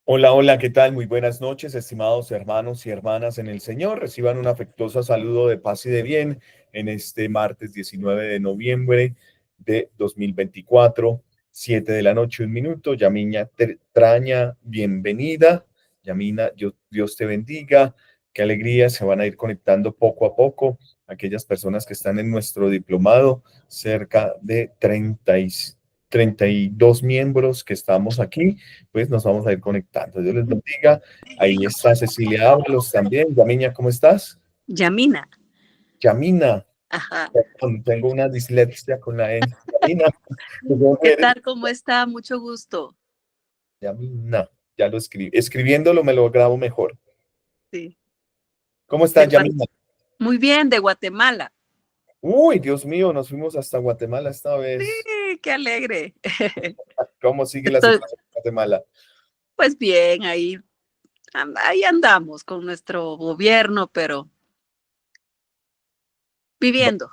Hola, hola, ¿qué tal? Muy buenas noches, estimados hermanos y hermanas en el Señor. Reciban un afectuoso saludo de paz y de bien en este martes 19 de noviembre de 2024, 7 de la noche, un minuto. Yamiña Traña, bienvenida. Yamina, Dios te bendiga. Qué alegría, se van a ir conectando poco a poco aquellas personas que están en nuestro diplomado, cerca de 32 miembros que estamos aquí, pues nos vamos a ir conectando. Dios les bendiga. Ahí está Cecilia Ábalos también. Yamiña, ¿cómo estás? Yamina. Yamina, Ajá. perdón, tengo una dislexia con la E. Yamina, ¿cómo ¿Qué eres? tal? ¿Cómo está? Mucho gusto. Yamina, ya lo escribí. Escribiéndolo me lo grabo mejor. Sí. ¿Cómo De estás, Gua- Yamina? Muy bien, de Guatemala. Uy, Dios mío, nos fuimos hasta Guatemala esta vez. Sí, qué alegre. ¿Cómo sigue la Estoy, situación en Guatemala? pues bien, ahí andamos con nuestro gobierno, pero viviendo.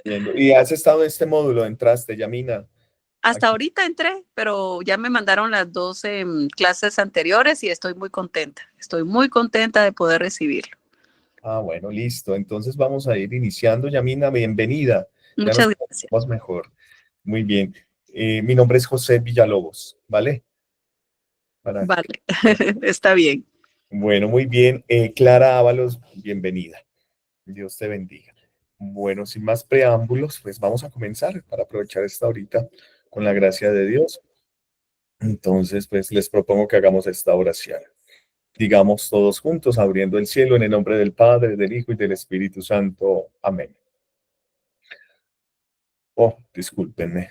Bueno, ¿y has estado en este módulo? ¿Entraste, Yamina? Hasta Aquí. ahorita entré, pero ya me mandaron las 12 clases anteriores y estoy muy contenta. Estoy muy contenta de poder recibirlo. Ah, bueno, listo. Entonces vamos a ir iniciando. Yamina, bienvenida. Ya nos Muchas conocemos gracias. mejor. Muy bien. Mi nombre es José Villalobos, ¿vale? Para que- Vale, está bien. Bueno, muy bien. Clara Ábalos, bienvenida. Dios te bendiga. Bueno, sin más preámbulos, pues vamos a comenzar para aprovechar esta horita con la gracia de Dios. Entonces, pues les propongo que hagamos esta oración. Digamos todos juntos, abriendo el cielo en el nombre del Padre, del Hijo y del Espíritu Santo. Amén. Oh, discúlpenme.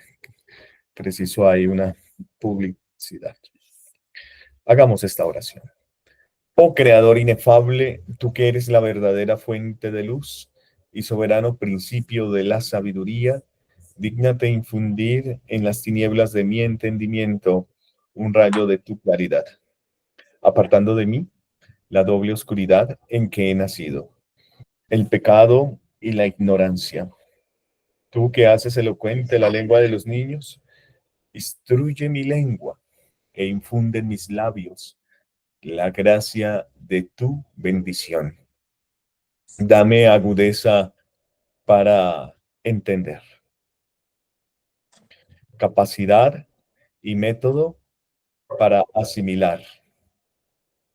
Preciso hay una publicidad. Hagamos esta oración. Oh Creador inefable, tú que eres la verdadera fuente de luz y soberano principio de la sabiduría, dígnate infundir en las tinieblas de mi entendimiento un rayo de tu claridad, apartando de mí la doble oscuridad en que he nacido, el pecado y la ignorancia. Tú que haces elocuente la lengua de los niños, instruye mi lengua e infunde en mis labios la gracia de tu bendición. Dame agudeza para entender, capacidad y método para asimilar,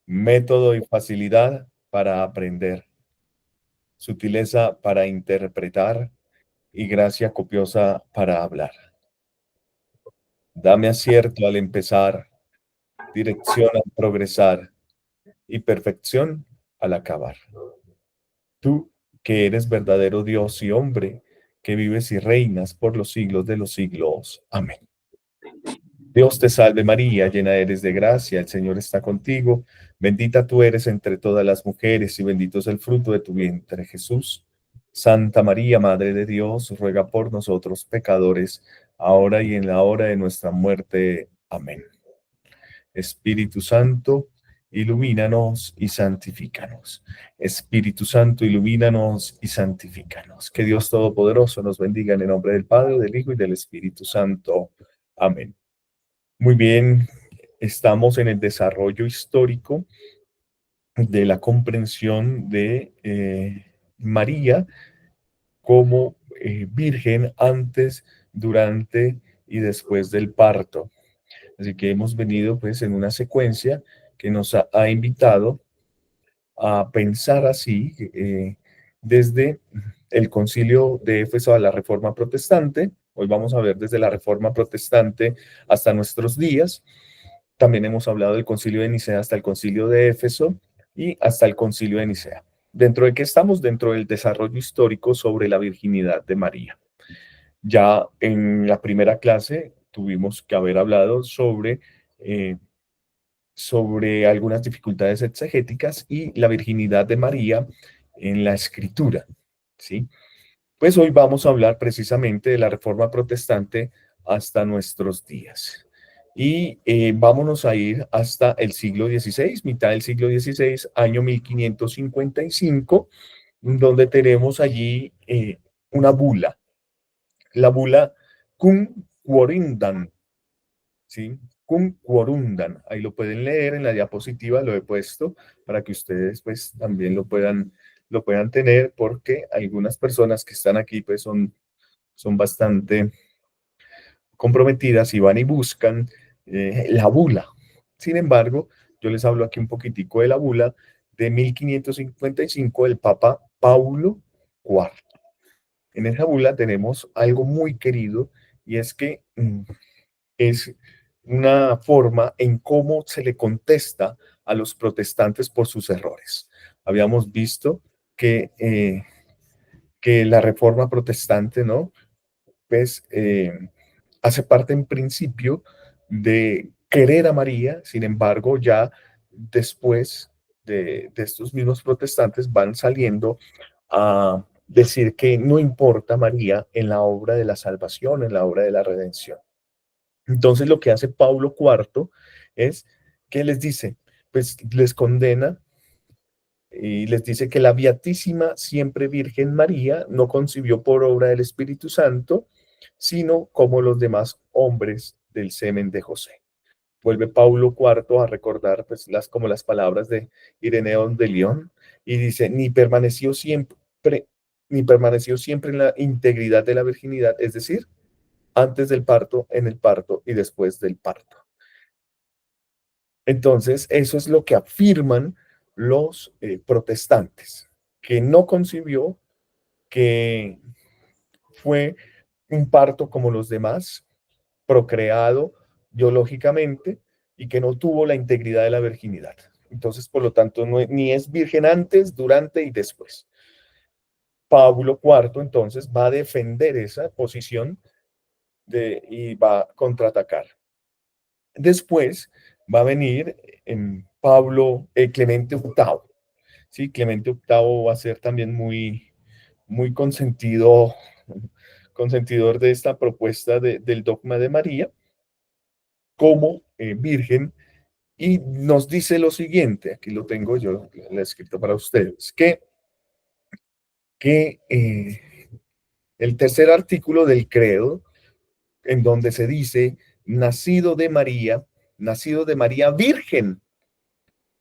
método y facilidad para aprender, sutileza para interpretar y gracia copiosa para hablar. Dame acierto al empezar, dirección al progresar y perfección al acabar. Tú, que eres verdadero Dios y hombre, que vives y reinas por los siglos de los siglos. Amén. Dios te salve María, llena eres de gracia, el Señor está contigo, bendita tú eres entre todas las mujeres y bendito es el fruto de tu vientre, Jesús. Santa María, Madre de Dios, ruega por nosotros pecadores, ahora y en la hora de nuestra muerte. Amén. Espíritu Santo, ilumínanos y santifícanos. Espíritu Santo, ilumínanos y santifícanos. Que Dios Todopoderoso nos bendiga en el nombre del Padre, del Hijo y del Espíritu Santo. Amén. Muy bien, estamos en el desarrollo histórico de la comprensión de María como virgen antes, durante y después del parto. Así que hemos venido pues en una secuencia que nos ha invitado a pensar así desde el concilio de Éfeso a la Reforma Protestante. Hoy vamos a ver desde la Reforma Protestante hasta nuestros días. También hemos hablado del concilio de Nicea hasta el concilio de Éfeso y hasta el concilio de Nicea. ¿Dentro de qué estamos? Dentro del desarrollo histórico sobre la virginidad de María. Ya en la primera clase tuvimos que haber hablado eh, sobre algunas dificultades exegéticas y la virginidad de María en la escritura, ¿sí? Pues hoy vamos a hablar precisamente de la Reforma Protestante hasta nuestros días. Y vámonos a ir hasta el siglo XVI, mitad del siglo XVI, año 1555, donde tenemos allí una bula, la bula Cum Quorindam, ¿sí? Cum quorundan. Ahí lo pueden leer en la diapositiva, lo he puesto para que ustedes pues también lo puedan tener, porque algunas personas que están aquí pues son bastante comprometidas y van y buscan la bula. Sin embargo, yo les hablo aquí un poquitico de la bula de 1555 del Papa Paulo IV. En esa bula tenemos algo muy querido, y es que es una forma en cómo se le contesta a los protestantes por sus errores. Habíamos visto que la reforma protestante, ¿no? Pues hace parte en principio de querer a María. Sin embargo, ya después de estos mismos protestantes van saliendo a decir que no importa María en la obra de la salvación, en la obra de la redención. Entonces lo que hace Pablo IV es que les dice, pues les condena y les dice que la Beatísima Siempre Virgen María no concibió por obra del Espíritu Santo, sino como los demás hombres del semen de José. Vuelve Pablo IV a recordar pues, como las palabras de Ireneo de León, y dice, ni permaneció siempre en la integridad de la virginidad, es decir, antes del parto, en el parto y después del parto. Entonces, eso es lo que afirman los protestantes, que no concibió, que fue un parto como los demás, procreado biológicamente, y que no tuvo la integridad de la virginidad. Entonces, por lo tanto, ni es virgen antes, durante y después. Pablo IV entonces va a defender esa posición y va a contraatacar. Después va a venir Clemente VIII. ¿Sí? Clemente VIII va a ser también muy consentidor de esta propuesta del dogma de María como virgen, y nos dice lo siguiente, aquí lo tengo, yo lo he escrito para ustedes, que el tercer artículo del credo, en donde se dice, nacido de María virgen.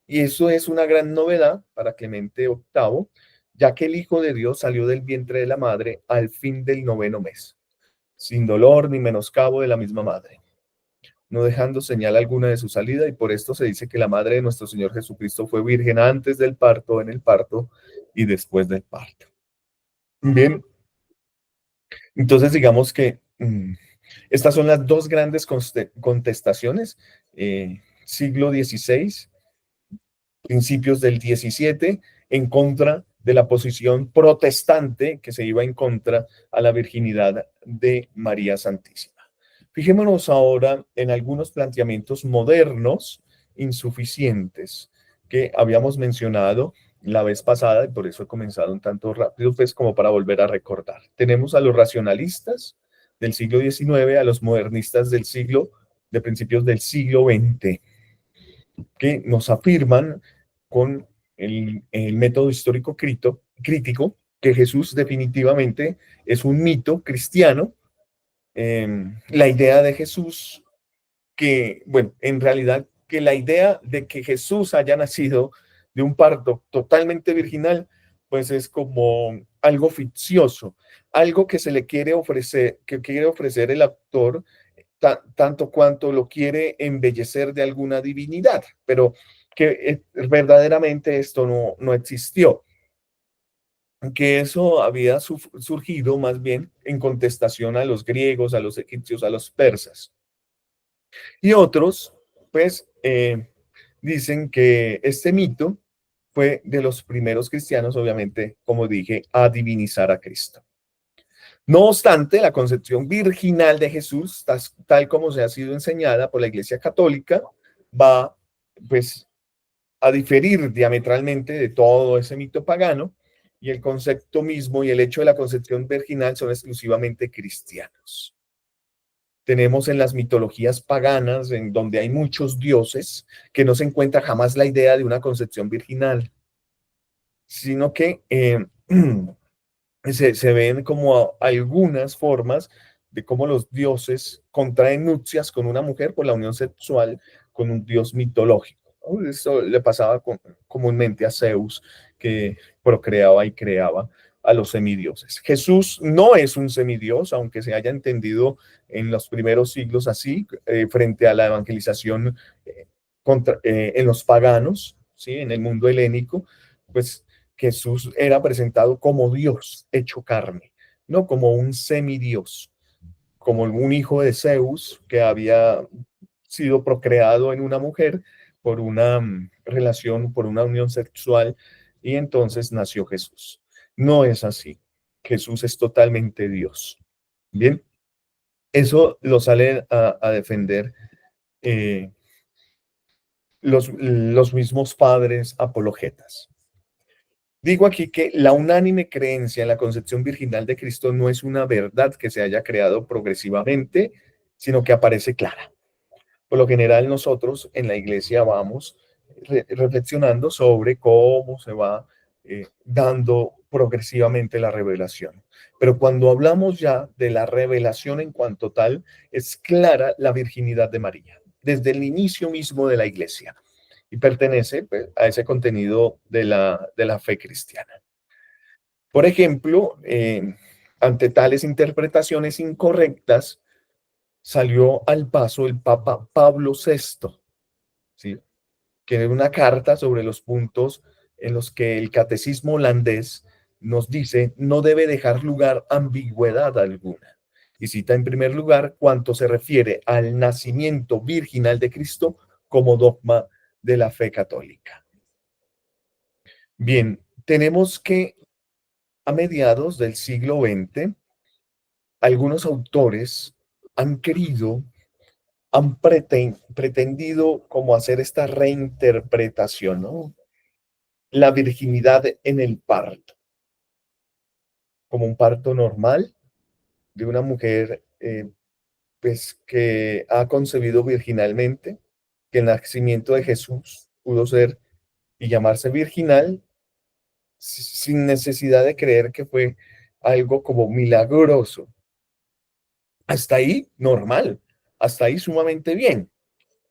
Y eso es una gran novedad para Clemente VIII, ya que el Hijo de Dios salió del vientre de la madre al fin del 9º mes, sin dolor ni menoscabo de la misma madre, no dejando señal alguna de su salida, y por esto se dice que la madre de nuestro Señor Jesucristo fue virgen antes del parto, en el parto y después del parto. Bien, entonces digamos que estas son las dos grandes contestaciones, siglo XVI, principios del XVII, en contra de la posición protestante que se iba en contra a la virginidad de María Santísima. Fijémonos ahora en algunos planteamientos modernos insuficientes que habíamos mencionado la vez pasada, y por eso he comenzado un tanto rápido, pues como para volver a recordar. Tenemos a los racionalistas del siglo XIX, a los modernistas de principios del siglo XX, que nos afirman con el método histórico crítico que Jesús definitivamente es un mito cristiano. La idea de Jesús, bueno, en realidad que la idea de que Jesús haya nacido de un parto totalmente virginal, pues es como algo ficcioso, algo que se le quiere ofrecer, que quiere ofrecer el autor, tanto cuanto lo quiere embellecer de alguna divinidad, pero que verdaderamente esto no existió, que eso había surgido más bien en contestación a los griegos, a los egipcios, a los persas. Y otros, pues, dicen que este mito fue de los primeros cristianos, obviamente, como dije, a divinizar a Cristo. No obstante, la concepción virginal de Jesús, tal como se ha sido enseñada por la Iglesia Católica, va pues a diferir diametralmente de todo ese mito pagano, y el concepto mismo y el hecho de la concepción virginal son exclusivamente cristianos. Tenemos en las mitologías paganas, en donde hay muchos dioses, que no se encuentra jamás la idea de una concepción virginal, sino que se ven como algunas formas de cómo los dioses contraen nupcias con una mujer por la unión sexual con un dios mitológico, ¿no? Eso le pasaba comúnmente a Zeus, que procreaba y creaba a los semidioses. Jesús no es un semidios, aunque se haya entendido en los primeros siglos así, frente a la evangelización en los paganos, ¿sí? En el mundo helénico, pues Jesús era presentado como Dios hecho carne, no como un semidios, como un hijo de Zeus que había sido procreado en una mujer por una relación, por una unión sexual, y entonces nació Jesús. No es así. Jesús es totalmente Dios. Bien, eso lo salen a defender eh, los mismos padres apologetas. Digo aquí que la unánime creencia en la concepción virginal de Cristo no es una verdad que se haya creado progresivamente, sino que aparece clara. Por lo general, nosotros en la iglesia vamos reflexionando sobre cómo se va dando progresivamente la revelación. Pero cuando hablamos ya de la revelación en cuanto tal, es clara la virginidad de María, desde el inicio mismo de la iglesia, y pertenece pues, a ese contenido de la fe cristiana. Por ejemplo, ante tales interpretaciones incorrectas, salió al paso el Papa Pablo VI, ¿sí? Que en una carta sobre los puntos en los que el catecismo holandés nos dice no debe dejar lugar a ambigüedad alguna. Y cita en primer lugar cuanto se refiere al nacimiento virginal de Cristo como dogma de la fe católica. Bien, tenemos que a mediados del siglo XX, algunos autores han querido, han pretendido como hacer esta reinterpretación, ¿no? La virginidad en el parto, como un parto normal de una mujer pues, que ha concebido virginalmente, que el nacimiento de Jesús pudo ser y llamarse virginal sin necesidad de creer que fue algo como milagroso. Hasta ahí normal, hasta ahí sumamente bien.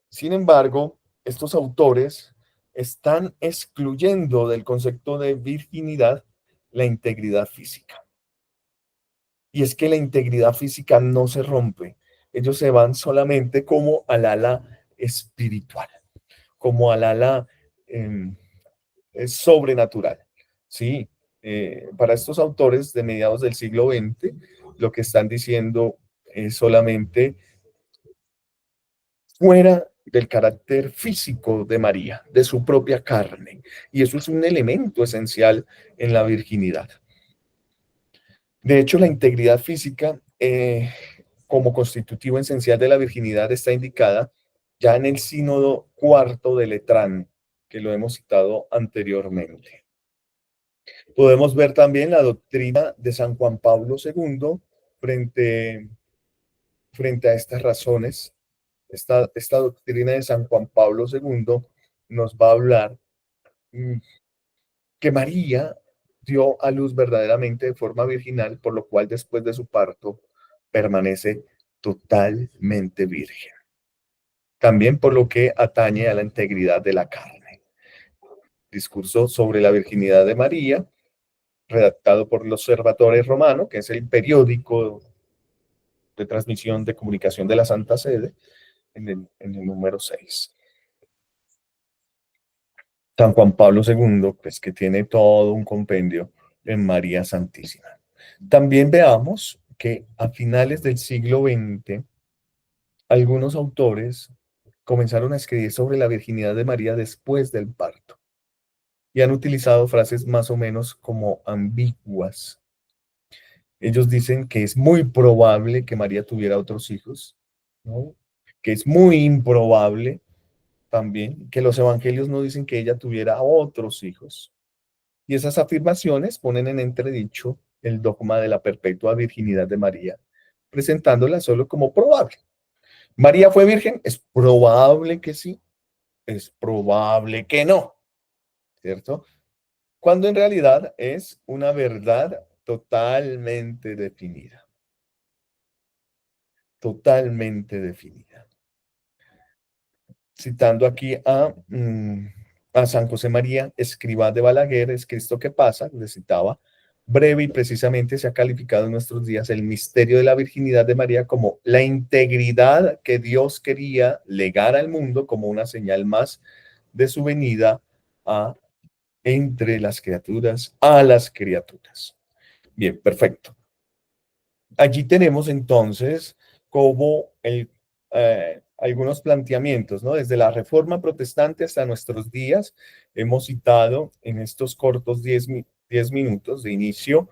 Sin embargo, estos autores están excluyendo del concepto de virginidad la integridad física. Y es que la integridad física no se rompe. Ellos se van solamente como al ala espiritual, como al ala eh, sobrenatural. Sí, para estos autores de mediados del siglo XX, lo que están diciendo es solamente fuera del carácter físico de María, de su propia carne. Y eso es un elemento esencial en la virginidad. De hecho, la integridad física como constitutivo esencial de la virginidad está indicada ya en el Sínodo Cuarto de Letrán, que lo hemos citado anteriormente. Podemos ver también la doctrina de San Juan Pablo II frente, frente a estas razones. Esta doctrina de San Juan Pablo II nos va a hablar mm, que María dio a luz verdaderamente de forma virginal, por lo cual después de su parto permanece totalmente virgen. También por lo que atañe a la integridad de la carne. Discurso sobre la virginidad de María, redactado por el Observatore Romano, que es el periódico de transmisión de comunicación de la Santa Sede, en el número 6. San Juan Pablo II, pues que tiene todo un compendio en María Santísima. También veamos que a finales del siglo XX, algunos autores comenzaron a escribir sobre la virginidad de María después del parto y han utilizado frases más o menos como ambiguas. Ellos dicen que es muy probable que María tuviera otros hijos, ¿no? Que es muy improbable también que los evangelios no dicen que ella tuviera otros hijos. Y esas afirmaciones ponen en entredicho el dogma de la perpetua virginidad de María, presentándola solo como probable. ¿María fue virgen? Es probable que sí, es probable que no, ¿cierto? Cuando en realidad es una verdad totalmente definida. totalmente definida. Citando aquí a San José María Escrivá de Balaguer, es que esto que pasa, le citaba, breve y precisamente se ha calificado en nuestros días el misterio de la virginidad de María como la integridad que Dios quería legar al mundo como una señal más de su venida a entre las criaturas, a las criaturas. Bien, perfecto. Allí tenemos entonces como algunos planteamientos, ¿no? Desde la Reforma Protestante hasta nuestros días, hemos citado en estos cortos 10 minutos de inicio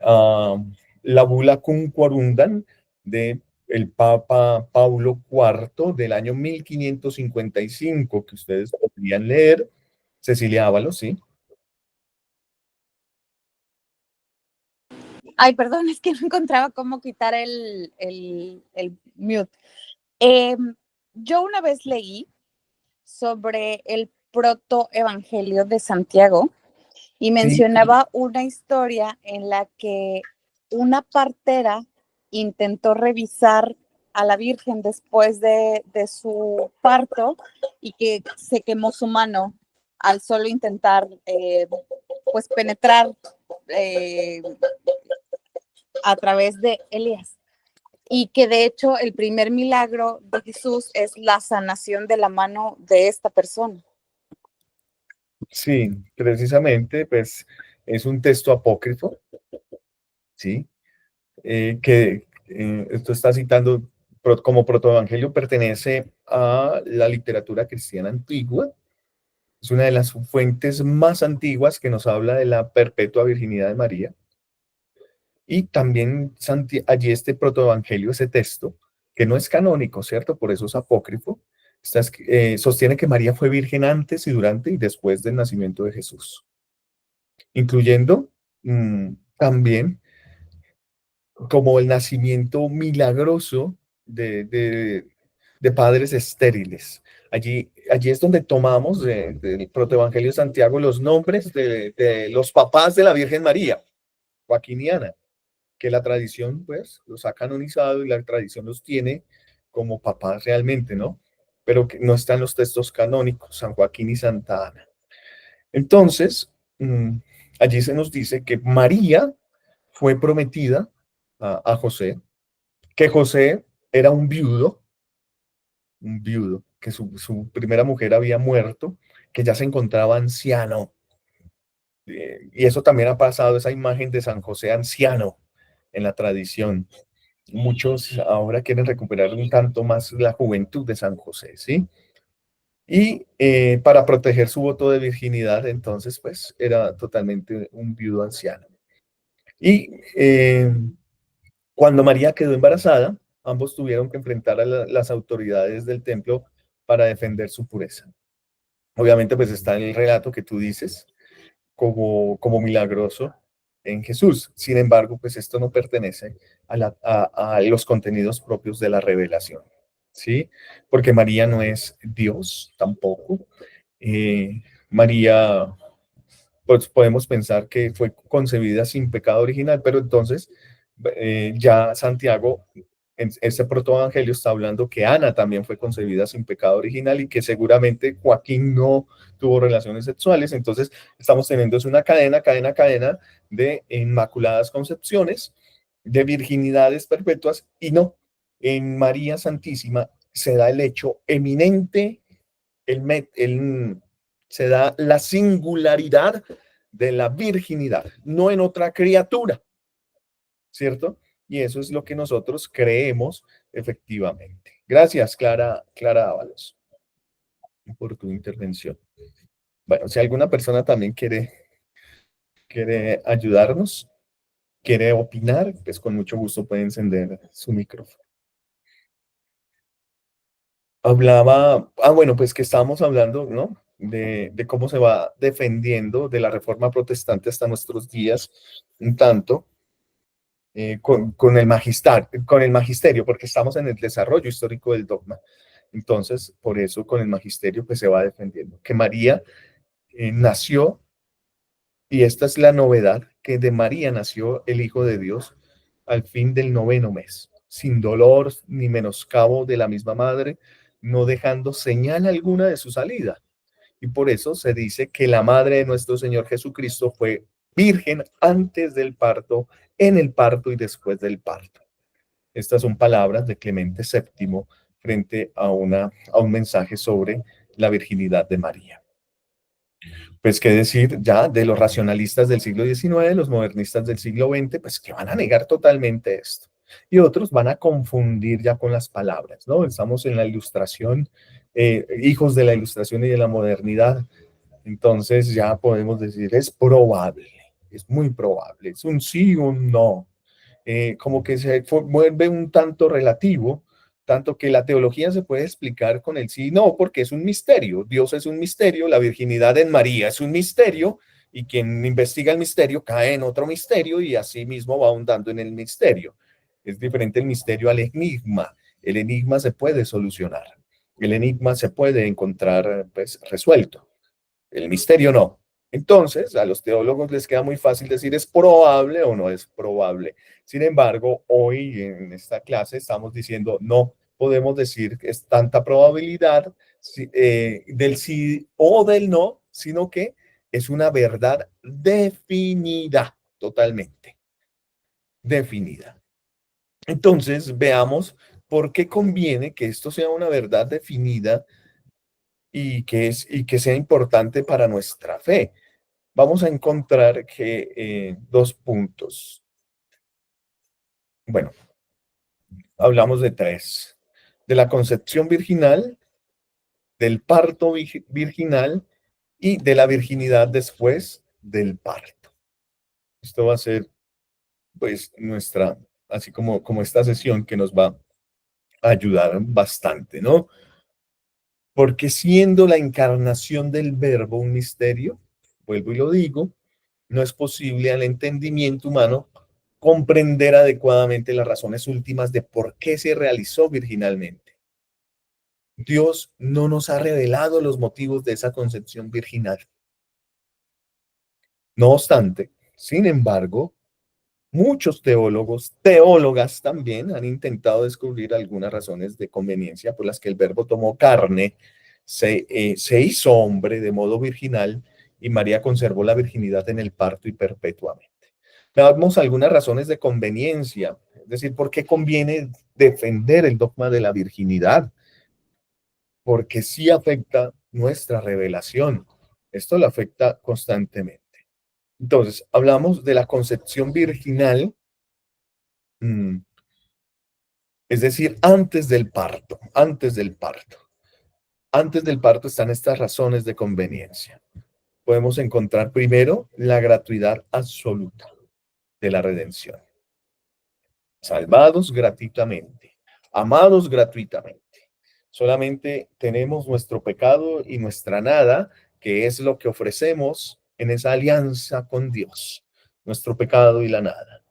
la bula Cum Quarundam de el Papa Paulo IV del año 1555, que ustedes podrían leer. Cecilia Ábalos, ¿sí? Ay, perdón, es que no encontraba cómo quitar el mute. Eh, yo una vez leí sobre el protoevangelio de Santiago y Sí, mencionaba una historia en la que una partera intentó revisar a la Virgen después de su parto y que se quemó su mano al solo intentar pues penetrar eh, a través de Elías. Y que de hecho el primer milagro de Jesús es la sanación de la mano de esta persona. sí, precisamente, pues es un texto apócrifo, ¿sí? Que esto está citando como protoevangelio, pertenece a la literatura cristiana antigua. Es una de las fuentes más antiguas que nos habla de la perpetua virginidad de María. Y también allí este protoevangelio, ese texto, que no es canónico, ¿cierto? Por eso es apócrifo, sostiene que María fue virgen antes y durante y después del nacimiento de Jesús, incluyendo también como el nacimiento milagroso de padres estériles. Allí es donde tomamos del protoevangelio de Santiago los nombres de los papás de la Virgen María, Joaquín y Ana, que la tradición pues los ha canonizado y la tradición los tiene como papás realmente, ¿no? Pero que no están los textos canónicos, San Joaquín y Santa Ana. Entonces, allí se nos dice que María fue prometida a José, que José era un viudo, que su primera mujer había muerto, que ya se encontraba anciano. Y eso también ha pasado, esa imagen de San José anciano en la tradición. Muchos ahora quieren recuperar un tanto más la juventud de San José, ¿sí? Y para proteger su voto de virginidad, entonces, pues, era totalmente un viudo anciano. Y cuando María quedó embarazada, ambos tuvieron que enfrentar a las autoridades del templo para defender su pureza. Obviamente, pues está en el relato que tú dices como milagroso en Jesús. Sin embargo, pues esto no pertenece a los contenidos propios de la revelación, ¿sí? Porque María no es Dios tampoco. María pues podemos pensar que fue concebida sin pecado original, pero entonces ya Santiago en este protoevangelio está hablando que Ana también fue concebida sin pecado original y que seguramente Joaquín no tuvo relaciones sexuales. Entonces estamos teniendo una cadena de inmaculadas concepciones, de virginidades perpetuas y no, en María Santísima se da el hecho eminente, se da la singularidad de la virginidad, no en otra criatura, ¿cierto? Y eso es lo que nosotros creemos efectivamente. Gracias, Clara Ábalos, por tu intervención. Bueno, si alguna persona también quiere ayudarnos, quiere opinar, pues con mucho gusto puede encender su micrófono. Bueno, pues que estábamos hablando, ¿no? De cómo se va defendiendo de la reforma protestante hasta nuestros días, un tanto, con el magisterio, porque estamos en el desarrollo histórico del dogma. Entonces, por eso con el magisterio pues se va defendiendo. Que María nació, y esta es la novedad, que de María nació el Hijo de Dios al fin del 9º mes, sin dolor ni menoscabo de la misma madre, no dejando señal alguna de su salida. Y por eso se dice que la madre de nuestro Señor Jesucristo fue virgen antes del parto, en el parto y después del parto. Estas son palabras de Clemente VII frente a un mensaje sobre la virginidad de María. Pues qué decir ya de los racionalistas del siglo XIX, los modernistas del siglo XX, pues que van a negar totalmente esto. Y otros van a confundir ya con las palabras, ¿no? Estamos en la ilustración, hijos de la ilustración y de la modernidad. Entonces ya podemos decir, es probable, es muy probable, es un sí o un no. Como que se vuelve un tanto relativo, tanto que la teología se puede explicar con el sí y no, porque es un misterio. Dios es un misterio, la virginidad en María es un misterio, y quien investiga el misterio cae en otro misterio y así mismo va ahondando en el misterio. Es diferente el misterio al enigma. El enigma se puede solucionar, el enigma se puede encontrar pues, resuelto. El misterio no. Entonces, a los teólogos les queda muy fácil decir es probable o no es probable. Sin embargo, hoy en esta clase estamos diciendo no podemos decir que es tanta probabilidad del sí o del no, sino que es una verdad definida, totalmente definida. Entonces, veamos por qué conviene que esto sea una verdad definida y que sea importante para nuestra fe. Vamos a encontrar que dos puntos. Bueno, hablamos de tres. De la concepción virginal, del parto virginal y de la virginidad después del parto. Esto va a ser, pues, nuestra, así como esta sesión que nos va a ayudar bastante, ¿no? Porque siendo la encarnación del verbo un misterio, vuelvo y lo digo, no es posible al entendimiento humano comprender adecuadamente las razones últimas de por qué se realizó virginalmente. Dios no nos ha revelado los motivos de esa concepción virginal. No obstante, sin embargo, muchos teólogos, teólogas también, han intentado descubrir algunas razones de conveniencia por las que el verbo tomó carne, se hizo hombre de modo virginal y María conservó la virginidad en el parto y perpetuamente. Veamos algunas razones de conveniencia, es decir, ¿por qué conviene defender el dogma de la virginidad? Porque sí afecta nuestra revelación. Esto lo afecta constantemente. Entonces, hablamos de la concepción virginal, es decir, antes del parto, antes del parto. Antes del parto están estas razones de conveniencia. Podemos encontrar primero la gratuidad absoluta de la redención. Salvados gratuitamente, amados gratuitamente. Solamente tenemos nuestro pecado y nuestra nada, que es lo que ofrecemos en esa alianza con Dios, nuestro pecado y la nada.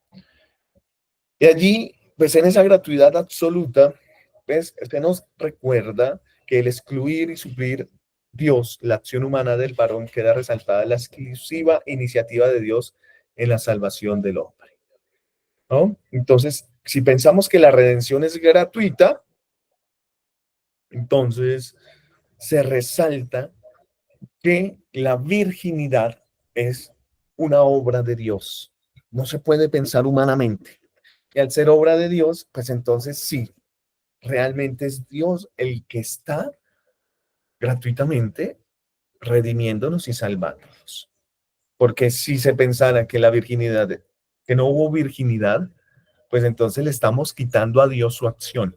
Y allí, pues en esa gratuidad absoluta, pues se nos recuerda que el excluir y suplir Dios, la acción humana del varón, queda resaltada la exclusiva iniciativa de Dios en la salvación del hombre, ¿no? Entonces, si pensamos que la redención es gratuita, entonces se resalta que la virginidad es una obra de Dios. No se puede pensar humanamente. Y al ser obra de Dios, pues entonces sí, realmente es Dios el que está gratuitamente redimiéndonos y salvándonos. Porque si se pensara que la virginidad, que no hubo virginidad, pues entonces le estamos quitando a Dios su acción.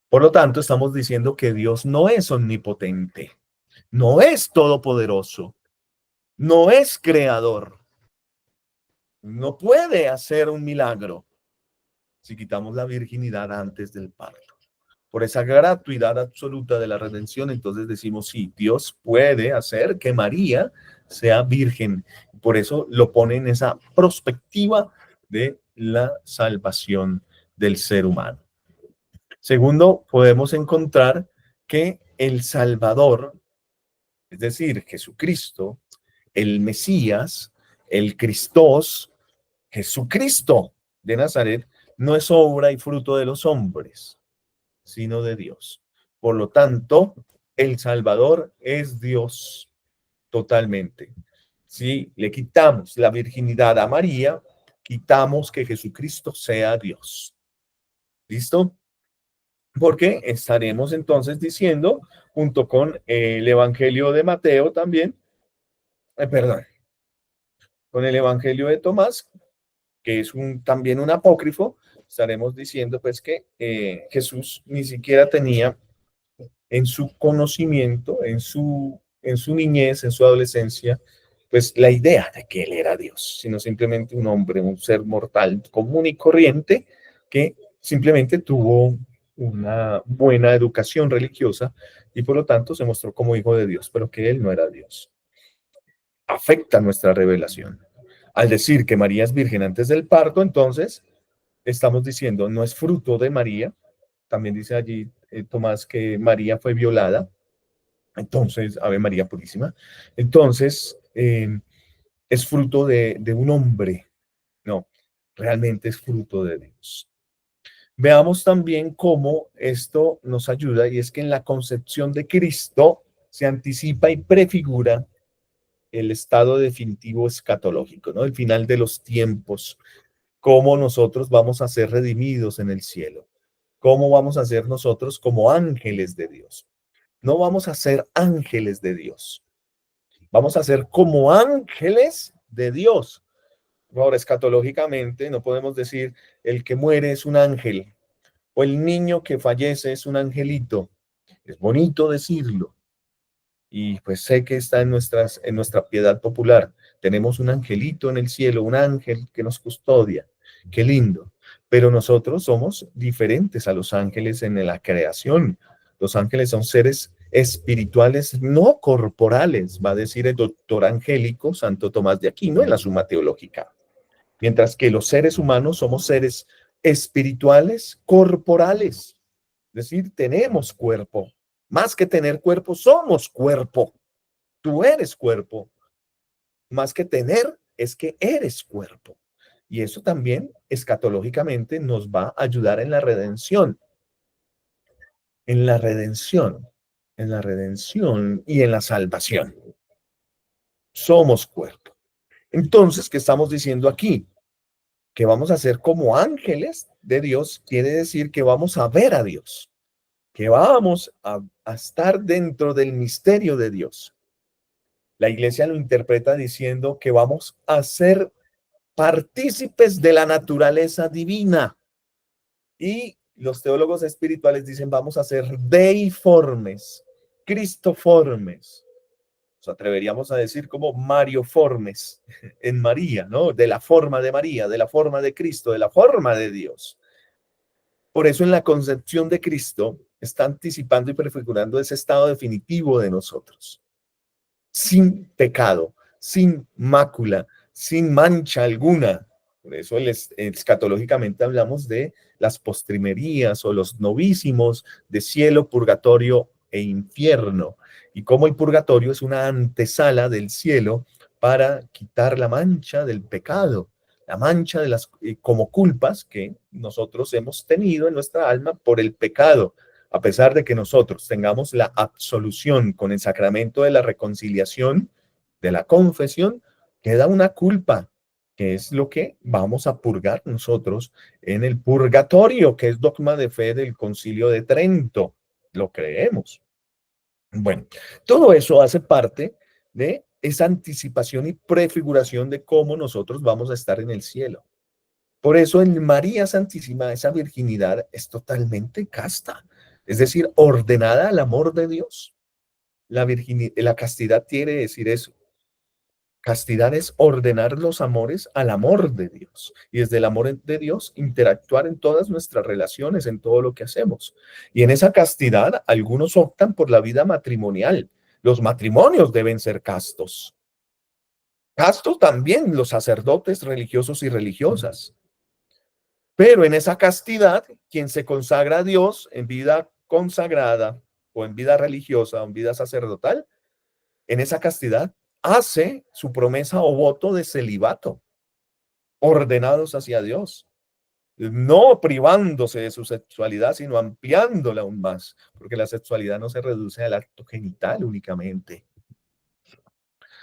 Por lo tanto, estamos diciendo que Dios no es omnipotente, no es todopoderoso, no es creador, no puede hacer un milagro si quitamos la virginidad antes del parto. Por esa gratuidad absoluta de la redención, entonces decimos, sí, Dios puede hacer que María sea virgen. Por eso lo pone en esa perspectiva de la salvación del ser humano. Segundo, podemos encontrar que el Salvador, es decir, Jesucristo, el Mesías, el Cristos, Jesucristo de Nazaret, no es obra y fruto de los hombres, sino de Dios. Por lo tanto, el Salvador es Dios totalmente. Si le quitamos la virginidad a María, quitamos que Jesucristo sea Dios. ¿Listo? Porque estaremos entonces diciendo, junto con el Evangelio de Mateo también, perdón, con el Evangelio de Tomás, que es también un apócrifo, estaremos diciendo pues que Jesús ni siquiera tenía en su conocimiento, en su niñez, en su adolescencia, pues la idea de que él era Dios, sino simplemente un hombre, un ser mortal común y corriente que simplemente tuvo una buena educación religiosa y por lo tanto se mostró como hijo de Dios, pero que él no era Dios. Afecta nuestra revelación. Al decir que María es virgen antes del parto, entonces estamos diciendo no es fruto de María. También dice allí Tomás que María fue violada. Entonces, Ave María Purísima. Entonces, es fruto de un hombre. No, realmente es fruto de Dios. Veamos también cómo esto nos ayuda y es que en la concepción de Cristo se anticipa y prefigura el estado definitivo escatológico, ¿no? El final de los tiempos, cómo nosotros vamos a ser redimidos en el cielo, cómo vamos a ser nosotros como ángeles de Dios. No vamos a ser ángeles de Dios, vamos a ser como ángeles de Dios. Ahora, escatológicamente, no podemos decir el que muere es un ángel o el niño que fallece es un angelito. Es bonito decirlo, y pues sé que está en nuestra piedad popular. Tenemos un angelito en el cielo, un ángel que nos custodia. Qué lindo. Pero nosotros somos diferentes a los ángeles en la creación. Los ángeles son seres espirituales, no corporales, va a decir el doctor angélico Santo Tomás de Aquino en la Suma Teológica. Mientras que los seres humanos somos seres espirituales corporales. Es decir, tenemos cuerpo. Más que tener cuerpo, somos cuerpo. Tú eres cuerpo. Más que tener, es que eres cuerpo. Y eso también escatológicamente nos va a ayudar en la redención. En la redención. En la redención y en la salvación. Somos cuerpo. Entonces, ¿qué estamos diciendo aquí? Que vamos a ser como ángeles de Dios, quiere decir que vamos a ver a Dios, que vamos a estar dentro del misterio de Dios. La iglesia lo interpreta diciendo que vamos a ser partícipes de la naturaleza divina. Y los teólogos espirituales dicen vamos a ser deiformes, cristoformes. Nos atreveríamos a decir como marioformes en María, ¿no? De la forma de María, de la forma de Cristo, de la forma de Dios. Por eso en la concepción de Cristo está anticipando y prefigurando ese estado definitivo de nosotros. Sin pecado, sin mácula, sin mancha alguna. Por eso escatológicamente hablamos de las postrimerías o los novísimos de cielo, purgatorio e infierno. Y cómo el purgatorio es una antesala del cielo para quitar la mancha del pecado, la mancha de las como culpas que nosotros hemos tenido en nuestra alma por el pecado. A pesar de que nosotros tengamos la absolución con el sacramento de la reconciliación, de la confesión, queda una culpa, que es lo que vamos a purgar nosotros en el purgatorio, que es dogma de fe del Concilio de Trento. Lo creemos. Bueno, todo eso hace parte de esa anticipación y prefiguración de cómo nosotros vamos a estar en el cielo. Por eso en María Santísima esa virginidad es totalmente casta, es decir, ordenada al amor de Dios. La castidad quiere decir eso. Castidad es ordenar los amores al amor de Dios y desde el amor de Dios interactuar en todas nuestras relaciones, en todo lo que hacemos. Y en esa castidad algunos optan por la vida matrimonial. Los matrimonios deben ser castos. Castos también los sacerdotes religiosos y religiosas. Pero en esa castidad, quien se consagra a Dios en vida consagrada o en vida religiosa o en vida sacerdotal, en esa castidad hace su promesa o voto de celibato, ordenados hacia Dios. no privándose de su sexualidad, sino ampliándola aún más, porque la sexualidad no se reduce al acto genital únicamente.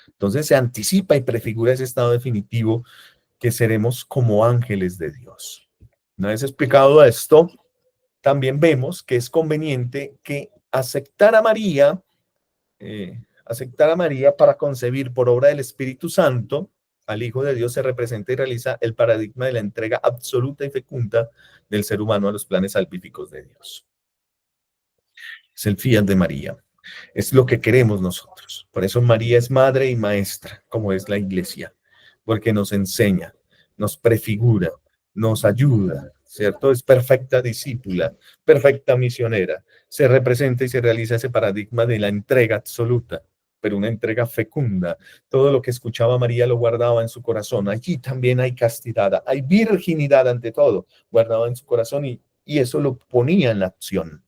Entonces se anticipa y prefigura ese estado definitivo que seremos como ángeles de Dios. Una vez explicado esto, también vemos que es conveniente que aceptar a María para concebir por obra del Espíritu Santo al Hijo de Dios se representa y realiza el paradigma de la entrega absoluta y fecunda del ser humano a los planes salvíficos de Dios. Es el fiat de María. Es lo que queremos nosotros. Por eso María es madre y maestra, como es la iglesia, porque nos enseña, nos prefigura, nos ayuda, ¿cierto? Es perfecta discípula, perfecta misionera. Se representa y se realiza ese paradigma de la entrega absoluta, pero una entrega fecunda. Todo lo que escuchaba María lo guardaba en su corazón. Allí también hay castidad, hay virginidad ante todo, guardaba en su corazón y eso lo ponía en la acción.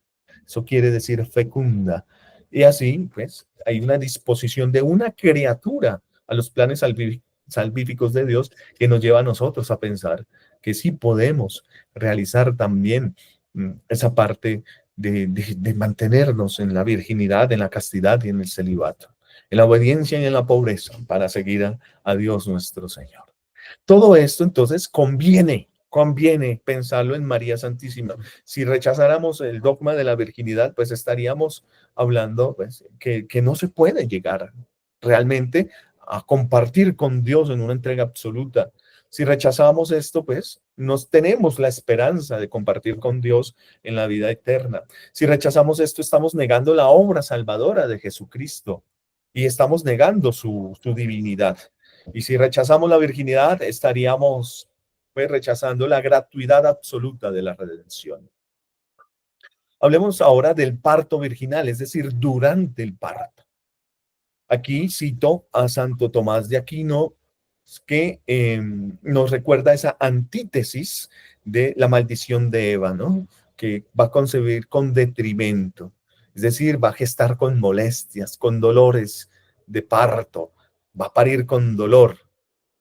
Eso quiere decir fecunda. Y así, pues, hay una disposición de una criatura a los planes salvíficos de Dios que nos lleva a nosotros a pensar que sí podemos realizar también esa parte de mantenernos en la virginidad, en la castidad y en el celibato, en la obediencia y en la pobreza para seguir a Dios nuestro Señor. Todo esto entonces conviene pensarlo en María Santísima. Si rechazáramos el dogma de la virginidad, pues estaríamos hablando pues, que no se puede llegar realmente a compartir con Dios en una entrega absoluta. Si rechazamos esto, pues nos tenemos la esperanza de compartir con Dios en la vida eterna. Si rechazamos esto, estamos negando la obra salvadora de Jesucristo y estamos negando su divinidad. Y si rechazamos la virginidad, estaríamos pues rechazando la gratuidad absoluta de la redención. Hablemos ahora del parto virginal, es decir, durante el parto. Aquí cito a Santo Tomás de Aquino, que nos recuerda esa antítesis de la maldición de Eva, ¿no? Que va a concebir con detrimento, es decir, va a gestar con molestias, con dolores de parto, va a parir con dolor,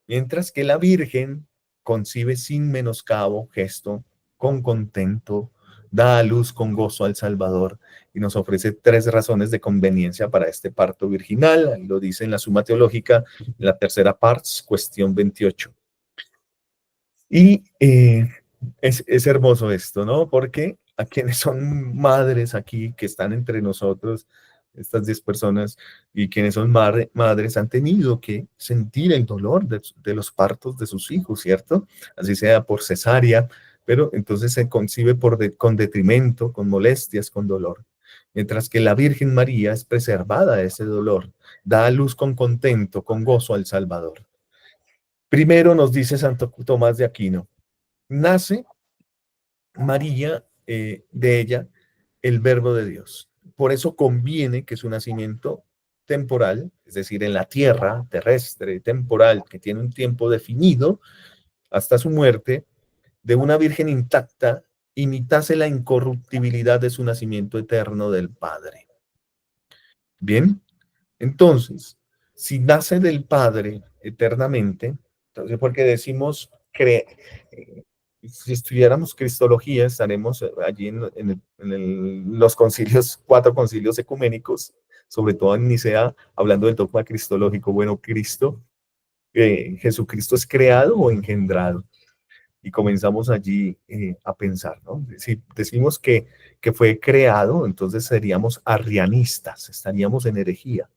mientras que la Virgen concibe sin menoscabo, gesto, con contento, da a luz con gozo al Salvador y nos ofrece 3 razones de conveniencia para este parto virginal. Ahí lo dice en la Suma Teológica, en la tercera pars, cuestión 28. Y es hermoso esto, ¿no? Porque a quienes son madres aquí, que están entre nosotros, estas 10 personas, y quienes son madres han tenido que sentir el dolor de los partos de sus hijos, ¿cierto? Así sea por cesárea, pero entonces se concibe con detrimento, con molestias, con dolor. Mientras que la Virgen María es preservada de ese dolor, da a luz con contento, con gozo al Salvador. Primero nos dice Santo Tomás de Aquino, nace María de ella el verbo de Dios. Por eso conviene que su nacimiento temporal, es decir, en la tierra terrestre, temporal, que tiene un tiempo definido hasta su muerte, de una virgen intacta, imitase la incorruptibilidad de su nacimiento eterno del Padre. Bien, entonces, si nace del Padre eternamente, entonces porque decimos si estudiáramos Cristología, estaremos allí en los concilios, 4 concilios ecuménicos, sobre todo en Nicea, hablando del dogma cristológico. Bueno, ¿Jesucristo es creado o engendrado? Y comenzamos allí a pensar, ¿no? Si decimos que fue creado, entonces seríamos arrianistas, estaríamos en herejía.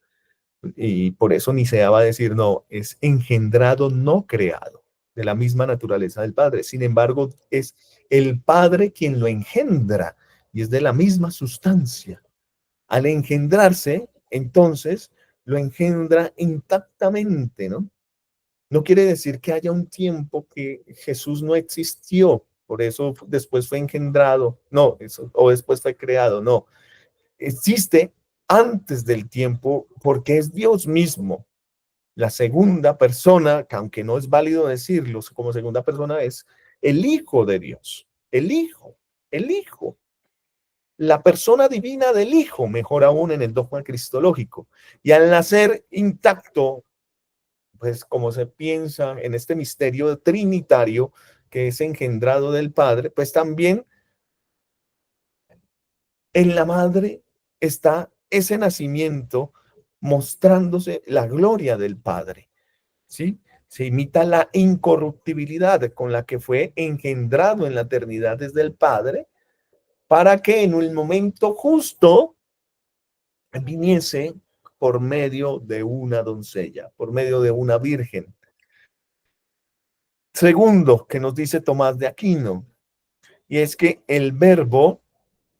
Y por eso Nicea va a decir, no, es engendrado, no creado, de la misma naturaleza del Padre. Sin embargo, es el Padre quien lo engendra y es de la misma sustancia. Al engendrarse, entonces, lo engendra intactamente, ¿no? No quiere decir que haya un tiempo que Jesús no existió, por eso después fue engendrado, no, o después fue creado, no. Existe antes del tiempo porque es Dios mismo. La segunda persona, que aunque no es válido decirlo como segunda persona, es el Hijo de Dios. El Hijo. La persona divina del Hijo, mejor aún en el dogma cristológico. Y al nacer intacto, pues como se piensa en este misterio trinitario, que es engendrado del Padre, pues también en la madre está ese nacimiento mostrándose la gloria del Padre, ¿sí? Se imita la incorruptibilidad con la que fue engendrado en la eternidad desde el Padre, para que en un momento justo viniese por medio de una doncella, por medio de una virgen. Segundo, que nos dice Tomás de Aquino, y es que el verbo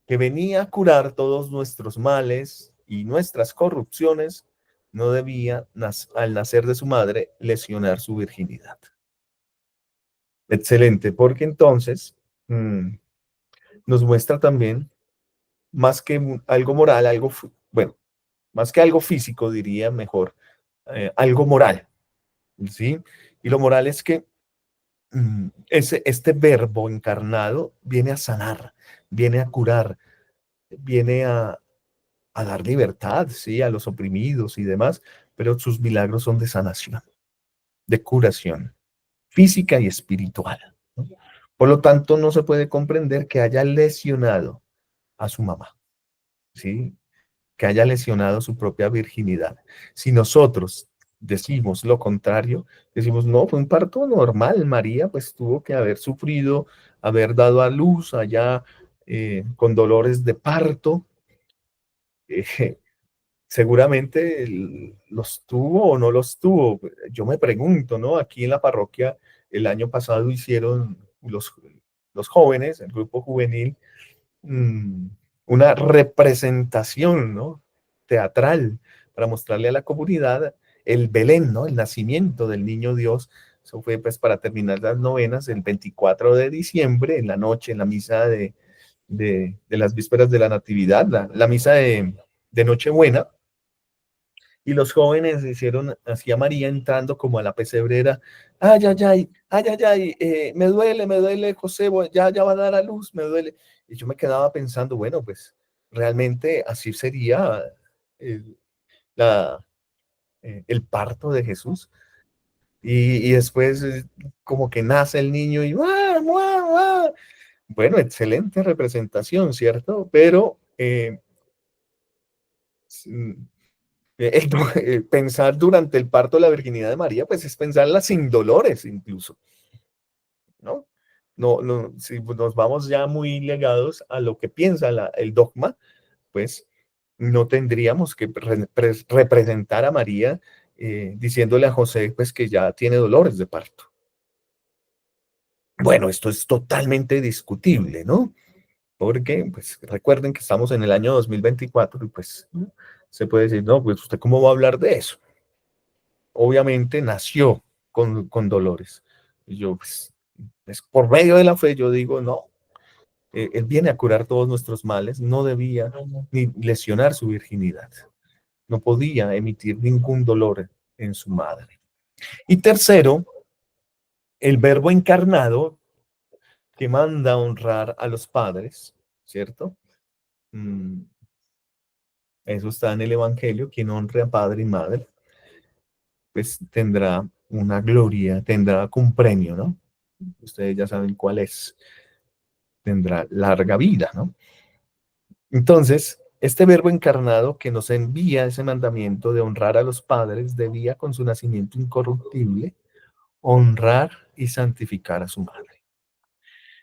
que venía a curar todos nuestros males y nuestras corrupciones no debía, al nacer de su madre, lesionar su virginidad. Excelente, porque entonces nos muestra también, más que algo moral, bueno, más que algo físico, diría mejor, algo moral, ¿sí? Y lo moral es que este verbo encarnado viene a sanar, viene a curar, viene a dar libertad, ¿sí? A los oprimidos y demás, pero sus milagros son de sanación, de curación física y espiritual, ¿no? Por lo tanto, no se puede comprender que haya lesionado a su mamá, ¿sí? Que haya lesionado su propia virginidad. Si nosotros decimos lo contrario, decimos, no, fue un parto normal, María pues tuvo que haber sufrido, haber dado a luz allá con dolores de parto, eh, seguramente los tuvo o no los tuvo. Yo me pregunto, ¿no? Aquí en la parroquia el año pasado hicieron los jóvenes, el grupo juvenil, mm, una representación, ¿no? Teatral para mostrarle a la comunidad el Belén, ¿no? El nacimiento del niño Dios. Eso fue pues para terminar las novenas el 24 de diciembre, en la noche, en la misa de las vísperas de la Natividad, la misa de Nochebuena. Y los jóvenes hicieron así a María entrando como a la pesebrera. Ay, ay, ay, ay, ay, ay, me duele, José, ya va a dar a luz, me duele. Y yo me quedaba pensando, bueno, pues realmente así sería el, la, el parto de Jesús. Y después como que nace el niño y ¡guau, guau, guau! Bueno, excelente representación, ¿cierto? Pero pensar durante el parto de la virginidad de María, pues es pensarla sin dolores incluso, ¿no? No, no, si nos vamos ya muy legados a lo que piensa el dogma, pues no tendríamos que representar a María diciéndole a José, pues que ya tiene dolores de parto. Bueno, esto es totalmente discutible, ¿no? Porque, pues, recuerden que estamos en el año 2024 y pues se puede decir, no, pues usted cómo va a hablar de eso. Obviamente nació con dolores. Y yo, pues, por medio de la fe, yo digo, no, Él viene a curar todos nuestros males, no debía ni lesionar su virginidad, no podía emitir ningún dolor en su madre. Y tercero, el verbo encarnado que manda a honrar a los padres, ¿cierto? Eso está en el Evangelio, quien honre a padre y madre, pues tendrá una gloria, tendrá un premio, ¿no? Ustedes ya saben cuál es, tendrá larga vida, ¿no? Entonces, este verbo encarnado que nos envía ese mandamiento de honrar a los padres debía con su nacimiento incorruptible honrar y santificar a su madre.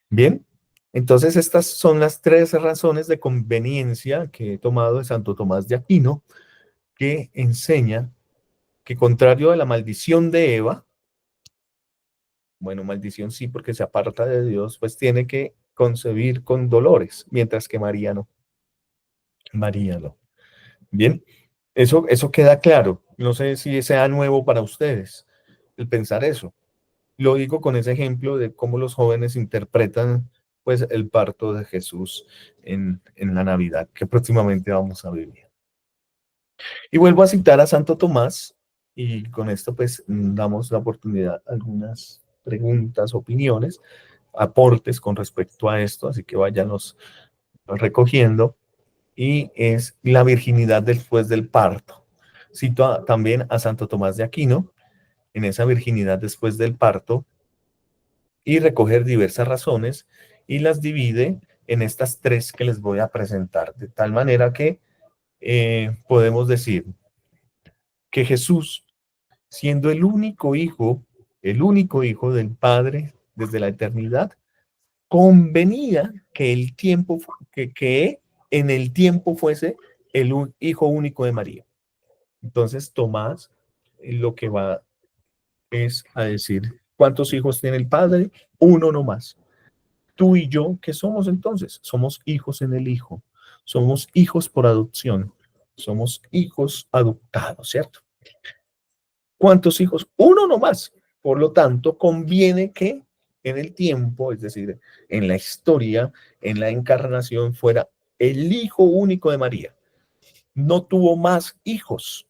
Bien, entonces estas son las tres razones de conveniencia que he tomado de Santo Tomás de Aquino, que enseña que contrario a la maldición de Eva, bueno, maldición sí, porque se aparta de Dios, pues tiene que concebir con dolores, mientras que María no. María no. Bien, eso queda claro. No sé si sea nuevo para ustedes el pensar eso. Lo digo con ese ejemplo de cómo los jóvenes interpretan pues el parto de Jesús en la Navidad que próximamente vamos a vivir. Y vuelvo a citar a Santo Tomás y con esto pues damos la oportunidad a algunas preguntas, opiniones, aportes con respecto a esto, así que váyanos recogiendo. Y es la virginidad después del parto. Cito también a Santo Tomás de Aquino, en esa virginidad después del parto, y recoger diversas razones y las divide en estas tres que les voy a presentar, de tal manera que podemos decir que Jesús, siendo el único hijo del Padre desde la eternidad, convenía que que en el tiempo fuese el hijo único de María. Entonces Tomás lo que va es a decir, ¿cuántos hijos tiene el Padre? Uno nomás. Tú y yo, ¿qué somos entonces? Somos hijos en el Hijo. Somos hijos por adopción. Somos hijos adoptados, ¿cierto? ¿Cuántos hijos? Uno nomás. Por lo tanto, conviene que en el tiempo, es decir, en la historia, en la encarnación, fuera el hijo único de María. No tuvo más hijos.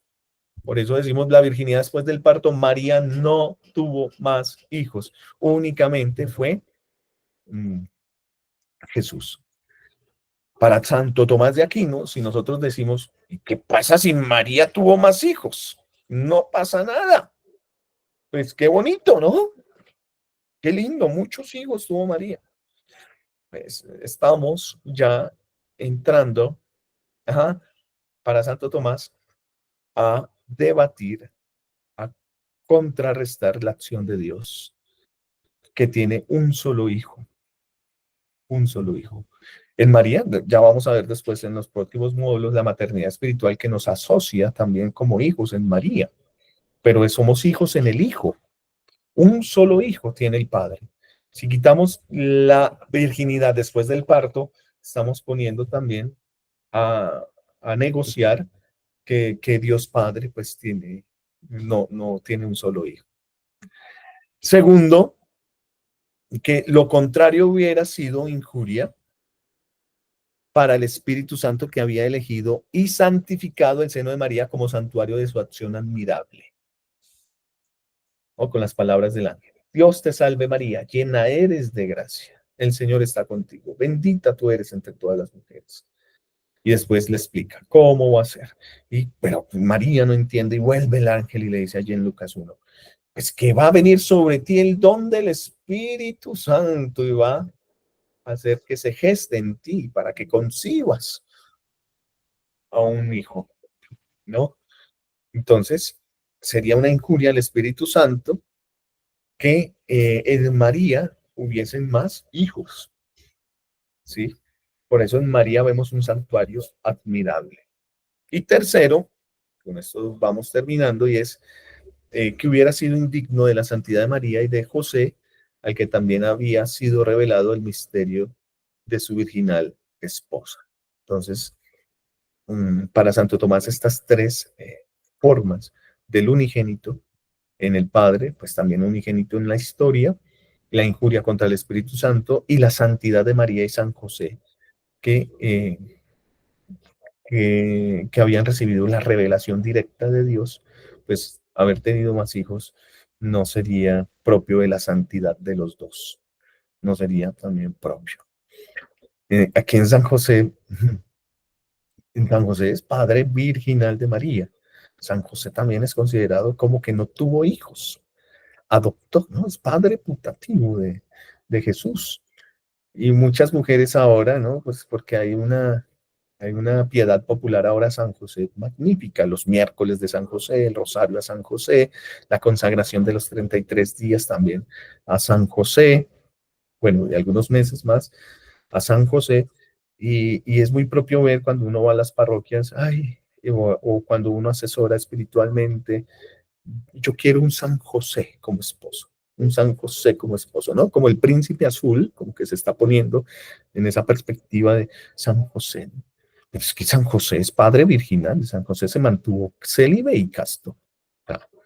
Por eso decimos la virginidad después del parto. María no tuvo más hijos. Únicamente fue Jesús. Para Santo Tomás de Aquino, si nosotros decimos, ¿y qué pasa si María tuvo más hijos? No pasa nada. Pues qué bonito, ¿no? Qué lindo, muchos hijos tuvo María. Pues estamos ya entrando, para Santo Tomás, a debatir, a contrarrestar la acción de Dios, que tiene un solo hijo, un solo hijo. En María, ya vamos a ver después en los próximos módulos, la maternidad espiritual que nos asocia también como hijos en María, pero somos hijos en el Hijo. Un solo hijo tiene el Padre. Si quitamos la virginidad después del parto, estamos poniendo también a negociar que Dios Padre pues no tiene un solo hijo. Segundo, que lo contrario hubiera sido injuria para el Espíritu Santo que había elegido y santificado el seno de María como santuario de su acción admirable. O con las palabras del ángel. Dios te salve María, llena eres de gracia. El Señor está contigo. Bendita tú eres entre todas las mujeres. Y después le explica cómo va a ser. Pero María no entiende y vuelve el ángel y le dice allí en Lucas 1, es que va a venir sobre ti el don del Espíritu Santo y va a hacer que se geste en ti para que concibas a un hijo, ¿no? Entonces, sería una injuria al Espíritu Santo que en María hubiesen más hijos, ¿sí? Por eso en María vemos un santuario admirable. Y tercero, con esto vamos terminando, y es que hubiera sido indigno de la santidad de María y de José, al que también había sido revelado el misterio de su virginal esposa. Entonces, para Santo Tomás, estas tres formas del unigénito en el Padre, pues también unigénito en la historia, la injuria contra el Espíritu Santo y la santidad de María y San José, que habían recibido la revelación directa de Dios, pues haber tenido más hijos no sería propio de la santidad de los dos, no sería también propio. Aquí en San José es padre virginal de María. San José también es considerado como que no tuvo hijos, adoptó, ¿no? Es padre putativo de Jesús. Y muchas mujeres ahora, ¿no? Pues porque hay una piedad popular ahora a San José magnífica, los miércoles de San José, el rosario a San José, la consagración de los 33 días también a San José, bueno, de algunos meses más, a San José, y es muy propio ver cuando uno va a las parroquias, o cuando uno asesora espiritualmente, yo quiero un San José como esposo. Un San José como esposo, ¿no? Como el príncipe azul, como que se está poniendo en esa perspectiva de San José, ¿no? Pero es que San José es padre virginal, San José se mantuvo célibe y casto.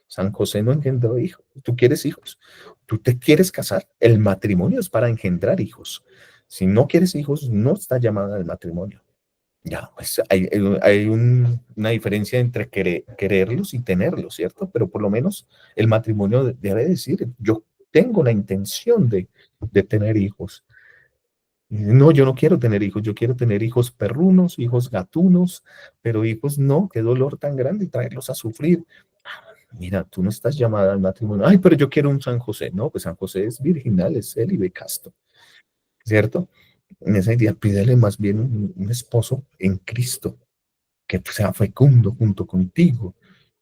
San José no engendró hijos. ¿Tú quieres hijos? ¿Tú te quieres casar? El matrimonio es para engendrar hijos. Si no quieres hijos, no está llamada al matrimonio. Ya, pues hay una diferencia entre quererlos y tenerlos, ¿cierto? Pero por lo menos el matrimonio debe decir, yo tengo la intención de tener hijos. No, yo no quiero tener hijos, yo quiero tener hijos perrunos, hijos gatunos, pero hijos no, qué dolor tan grande traerlos a sufrir. Mira, tú no estás llamada al matrimonio. Ay, pero yo quiero un San José. No, pues San José es virginal, es célibe, casto, ¿cierto? En esa idea, pídele más bien un esposo en Cristo, que sea fecundo junto contigo,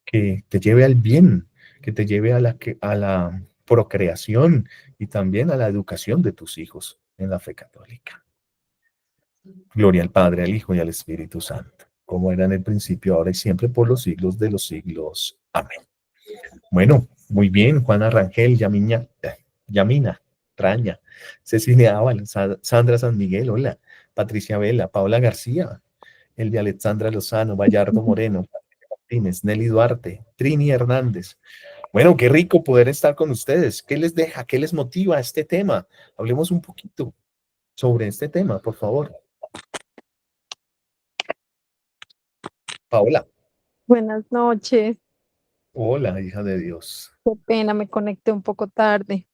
que te lleve al bien, que te lleve a la procreación y también a la educación de tus hijos en la fe católica. Gloria al Padre, al Hijo y al Espíritu Santo, como era en el principio, ahora y siempre, por los siglos de los siglos. Amén. Bueno, muy bien, Juana Rangel, Yamina, Traña, Cecilia Ábalos, Sandra San Miguel, hola, Patricia Vela, Paola García, Elvia Alexandra Lozano, Bayardo Moreno, Patricia Martínez, Nelly Duarte, Trini Hernández. Bueno, qué rico poder estar con ustedes. ¿Qué les deja? ¿Qué les motiva este tema? Hablemos un poquito sobre este tema, por favor. Paola. Buenas noches. Hola, hija de Dios. Qué pena, me conecté un poco tarde.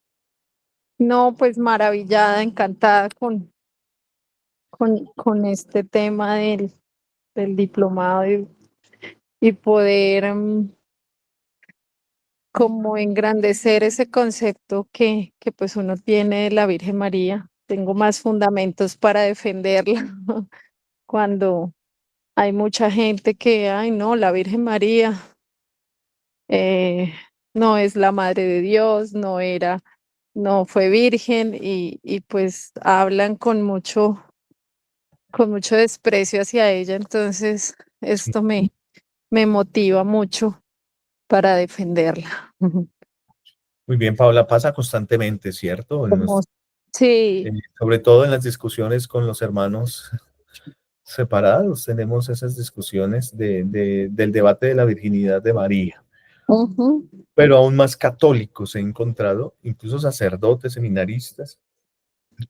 No, pues maravillada, encantada con este tema del diplomado y poder como engrandecer ese concepto que pues uno tiene de la Virgen María. Tengo más fundamentos para defenderla cuando hay mucha gente que, ay no, la Virgen María no es la Madre de Dios, no fue virgen y pues hablan con mucho desprecio hacia ella. Entonces, Sí. esto me motiva mucho para defenderla. Muy bien, Paola, pasa constantemente, ¿cierto? Como- sí, Sobre todo en las discusiones con los hermanos separados, tenemos esas discusiones del debate de la virginidad de María. ujú, Pero aún más católicos he encontrado, incluso sacerdotes, seminaristas,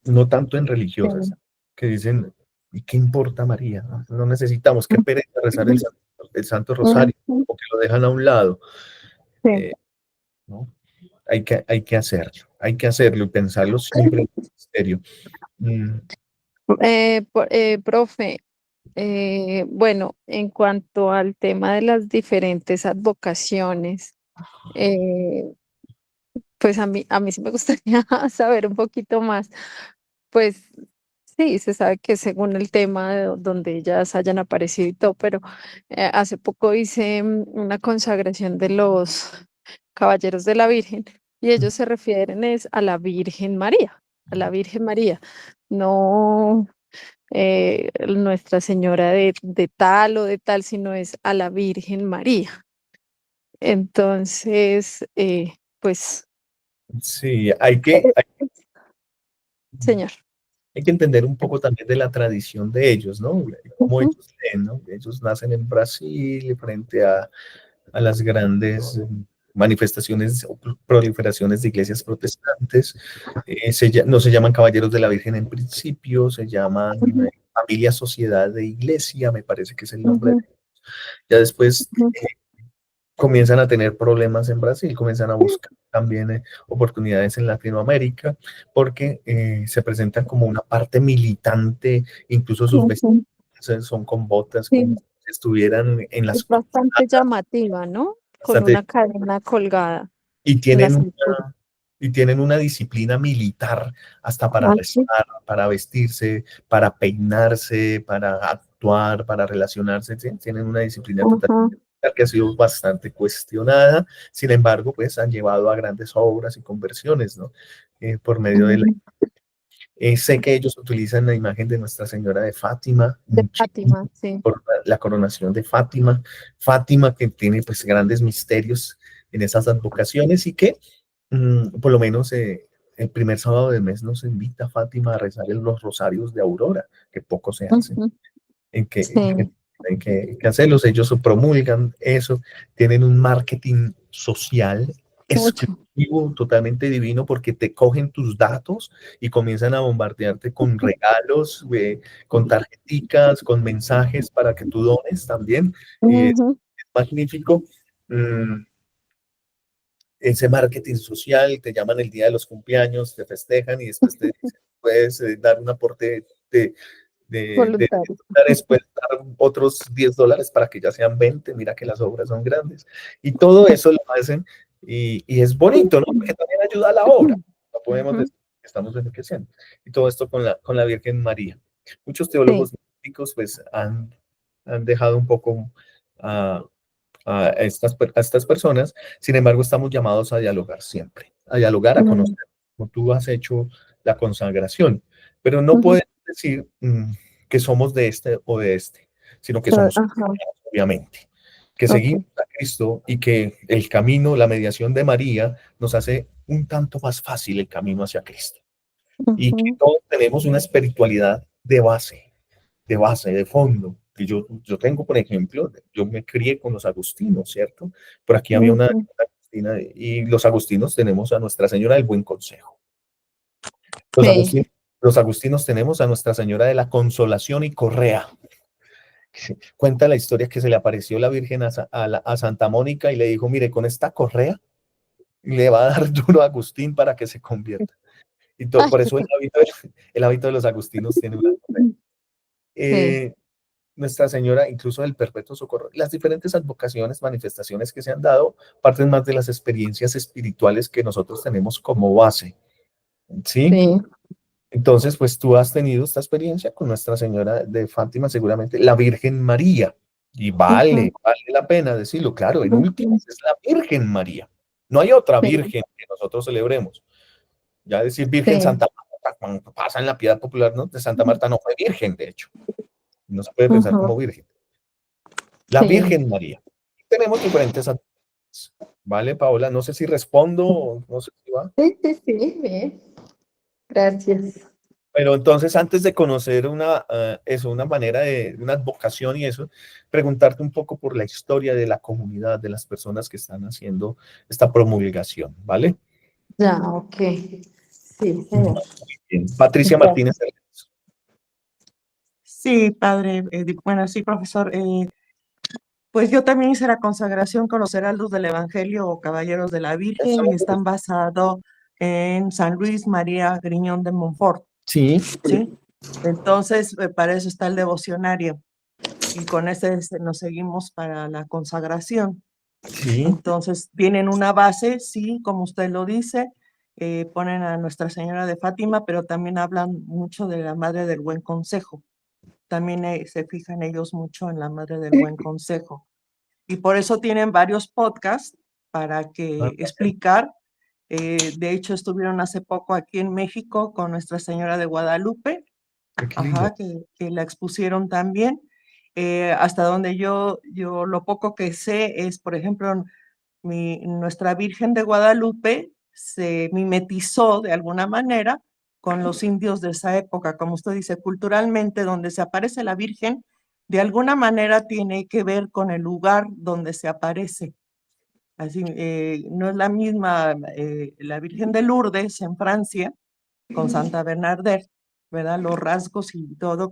no tanto en religiosas, sí, que dicen, ¿y qué importa María? No necesitamos, qué pereza rezar el Santo Rosario, ujú, o que lo dejan a un lado. sí. Eh, ¿No? Hay que hacerlo y pensarlo siempre en el misterio. Mm, Profe, bueno, en cuanto al tema de las diferentes advocaciones, eh, pues a mí sí me gustaría saber un poquito más. Pues sí, se sabe que según el tema de donde ellas hayan aparecido y todo, pero hace poco hice una consagración de los Caballeros de la Virgen y ellos se refieren es a la Virgen María, a la Virgen María, no Nuestra Señora de tal o de tal, sino es a la Virgen María. Entonces, pues, sí, eh, señor. hay que entender un poco también de la tradición de ellos, ¿no? Cómo Ujú, ellos leen, ¿no? Ellos nacen en Brasil frente a las grandes manifestaciones o proliferaciones de iglesias protestantes. No se llaman caballeros de la Virgen en principio, se llaman ujú, familia sociedad de iglesia, me parece que es el nombre. ujú, Ya después ujú, comienzan a tener problemas en Brasil, comienzan a buscar también oportunidades en Latinoamérica, porque se presentan como una parte militante, incluso sus vestidos ujú. son con botas, como Sí, si estuvieran en las es bastante llamativa, ¿no? Con bastante, una cadena colgada y en la tienen cintura. una disciplina militar hasta para Ah, rezar, sí. para vestirse, para peinarse, para actuar, para relacionarse. ¿Sí? Tienen una disciplina total Ajá, que ha sido bastante cuestionada. Sin embargo, pues han llevado a grandes obras y conversiones, ¿no? Por medio de la... ujú. sé que ellos utilizan la imagen de Nuestra Señora de Fátima, De muchísimo, Fátima, sí. por la coronación de Fátima. Fátima que tiene pues grandes misterios en esas advocaciones y que por lo menos el primer sábado del mes nos invita Fátima a rezar en los rosarios de Aurora, que poco se hace, Ujú, en que, en que sí. hay que hacerlos. Ellos promulgan eso, tienen un marketing social Mucho. exclusivo, totalmente divino, porque te cogen tus datos y comienzan a bombardearte con regalos, con tarjeticas, con mensajes para que tú dones también. Y es Ujú, magnífico. Mm, Ese marketing social, te llaman el día de los cumpleaños, te festejan y después te dicen, puedes dar un aporte de de Voluntario. $10, puedes dar otros $10 para que ya sean 20. Mira que las obras son grandes. Y todo eso lo hacen y es bonito, ¿no? Porque también ayuda a la obra. No podemos decir que estamos enriqueciendo. Y todo esto con la Virgen María. Muchos Sí, teólogos místicos pues han dejado un poco a estas personas. Sin embargo, estamos llamados a dialogar siempre, a dialogar, a mm, conocer, como tú has hecho la consagración, pero no ujú, podemos decir que somos de este o de este, sino que somos ajá, cristianos, obviamente, que seguimos ok, a Cristo y que el camino, la mediación de María nos hace un tanto más fácil el camino hacia Cristo y que ujú, todos tenemos una espiritualidad de base, de fondo. Y yo tengo, por ejemplo, yo me crié con los agustinos, ¿cierto? Por aquí había una ujú, agustina y los agustinos tenemos a Nuestra Señora del Buen Consejo. Los sí, agustinos, los agustinos tenemos a Nuestra Señora de la Consolación y Correa. Cuenta la historia que se le apareció la Virgen a Santa Mónica y le dijo, mire, con esta correa le va a dar duro a Agustín para que se convierta. Y ay, por eso el hábito de los agustinos tiene una correa. sí, Eh, Nuestra Señora, incluso del Perpetuo Socorro, las diferentes advocaciones, manifestaciones que se han dado, parten más de las experiencias espirituales que nosotros tenemos como base, ¿sí? sí, Entonces, pues tú has tenido esta experiencia con Nuestra Señora de Fátima, seguramente, la Virgen María, y ujú, vale la pena decirlo, claro, en ujú, últimas es la Virgen María, no hay otra sí, Virgen que nosotros celebremos, ya decir Virgen sí, Santa Marta, cuando pasa en la piedad popular, ¿no? De Santa Marta no fue virgen, de hecho, no se puede pensar ujú, como virgen. La sí, Virgen María. Tenemos diferentes actividades. ¿Vale, Paola? No sé si respondo, no sé si va. sí, sí, sí, bien, gracias. Pero entonces, antes de conocer una manera de una advocación y eso, preguntarte un poco por la historia de la comunidad, de las personas que están haciendo esta promulgación, ¿vale? Ya, ok, sí, señor. Bien. Patricia Martínez. Gracias. Sí, padre, bueno, sí, profesor. Pues yo también hice la consagración con los heraldos del Evangelio o caballeros de la Virgen y están basados en San Luis María Griñón de Montfort, Sí, ¿sí? Entonces, para eso está el devocionario y con ese nos seguimos para la consagración. sí, Entonces, tienen una base, sí, como usted lo dice, ponen a Nuestra Señora de Fátima, pero también hablan mucho de la Madre del Buen Consejo. También se fijan ellos mucho en la Madre del Buen Consejo. Y por eso tienen varios podcasts para que explicar. De hecho, estuvieron hace poco aquí en México con Nuestra Señora de Guadalupe, qué lindo. que la expusieron también. Hasta donde yo lo poco que sé es, por ejemplo, nuestra Virgen de Guadalupe se mimetizó de alguna manera con los indios de esa época, como usted dice, culturalmente donde se aparece la Virgen, de alguna manera tiene que ver con el lugar donde se aparece. Así, no es la misma la Virgen de Lourdes en Francia con Santa Bernadette, ¿verdad? Los rasgos y todo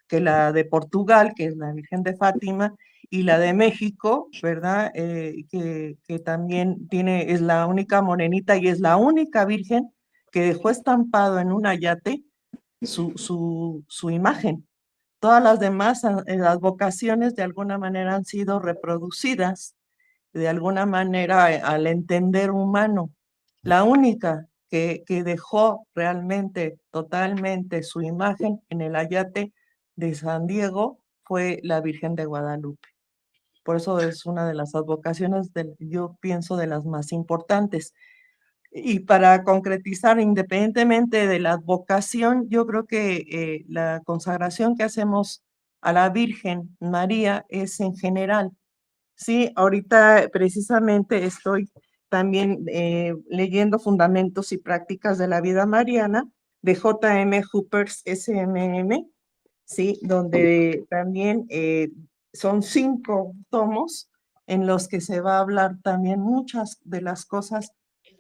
que la de Portugal, que es la Virgen de Fátima, y la de México, ¿verdad? Que también es la única morenita y es la única Virgen que dejó estampado en un ayate su imagen. Todas las demás las vocaciones de alguna manera han sido reproducidas, de alguna manera al entender humano. La única que dejó realmente, totalmente su imagen en el ayate de San Diego fue la Virgen de Guadalupe. Por eso es una de las advocaciones, yo pienso, de las más importantes. Y para concretizar, independientemente de la advocación, yo creo que la consagración que hacemos a la Virgen María es en general. Sí, ahorita precisamente estoy también leyendo Fundamentos y Prácticas de la Vida Mariana de J.M. Hoopers SMM, sí, donde también son 5 tomos en los que se va a hablar también muchas de las cosas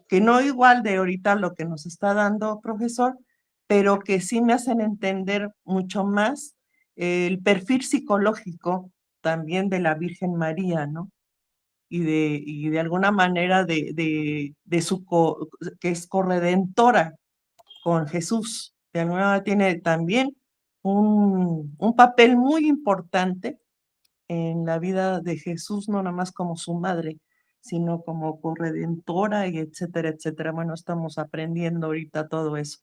que no igual de ahorita lo que nos está dando profesor, pero que sí me hacen entender mucho más el perfil psicológico también de la Virgen María, ¿no? Y de alguna manera que es corredentora con Jesús. De alguna manera tiene también un papel muy importante en la vida de Jesús, no nada más como su madre, sino como corredentora y etcétera, etcétera. Bueno, estamos aprendiendo ahorita todo eso.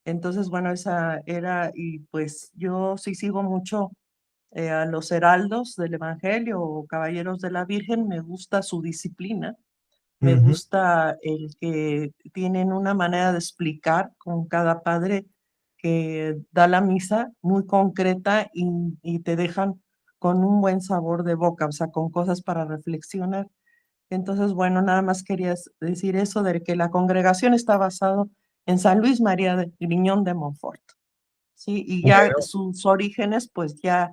Entonces, bueno, esa era, y pues yo sí sigo mucho a los heraldos del Evangelio o caballeros de la Virgen, me gusta su disciplina, me Ujú. gusta el que tienen una manera de explicar con cada padre que da la misa muy concreta y te dejan con un buen sabor de boca, o sea, con cosas para reflexionar. Entonces, bueno, nada más quería decir eso de que la congregación está basado en San Luis María de Griñón de Montfort, ¿sí? Y ya Bueno, sus orígenes, pues ya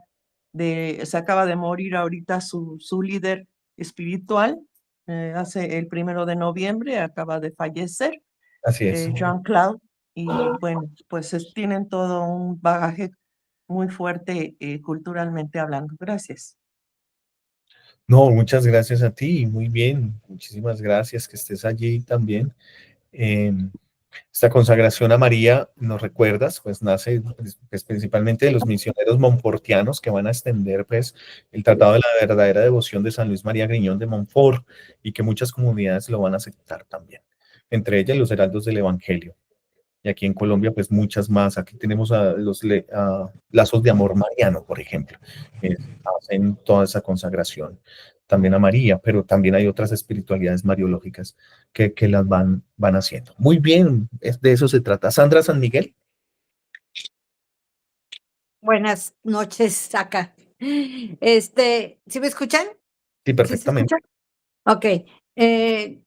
se acaba de morir ahorita su líder espiritual, hace el 1 de noviembre, acaba de fallecer, así es. Jean-Claude, y bueno, pues tienen todo un bagaje muy fuerte culturalmente hablando. Gracias. No, muchas gracias a ti, muy bien, muchísimas gracias que estés allí también. Em, Esta consagración a María, nos recuerdas, pues nace pues, principalmente de los misioneros montfortianos que van a extender pues el tratado de la verdadera devoción de San Luis María Griñón de Montfort y que muchas comunidades lo van a aceptar también, entre ellas los heraldos del Evangelio. Y aquí en Colombia, pues muchas más. Aquí tenemos a a lazos de amor mariano, por ejemplo, que hacen toda esa consagración también a María, pero también hay otras espiritualidades mariológicas que las van haciendo. Muy bien, de eso se trata. Sandra San Miguel, Buenas noches acá. ¿Sí me escuchan? sí, ¿Sí se perfectamente. escuchan? Ok. eh,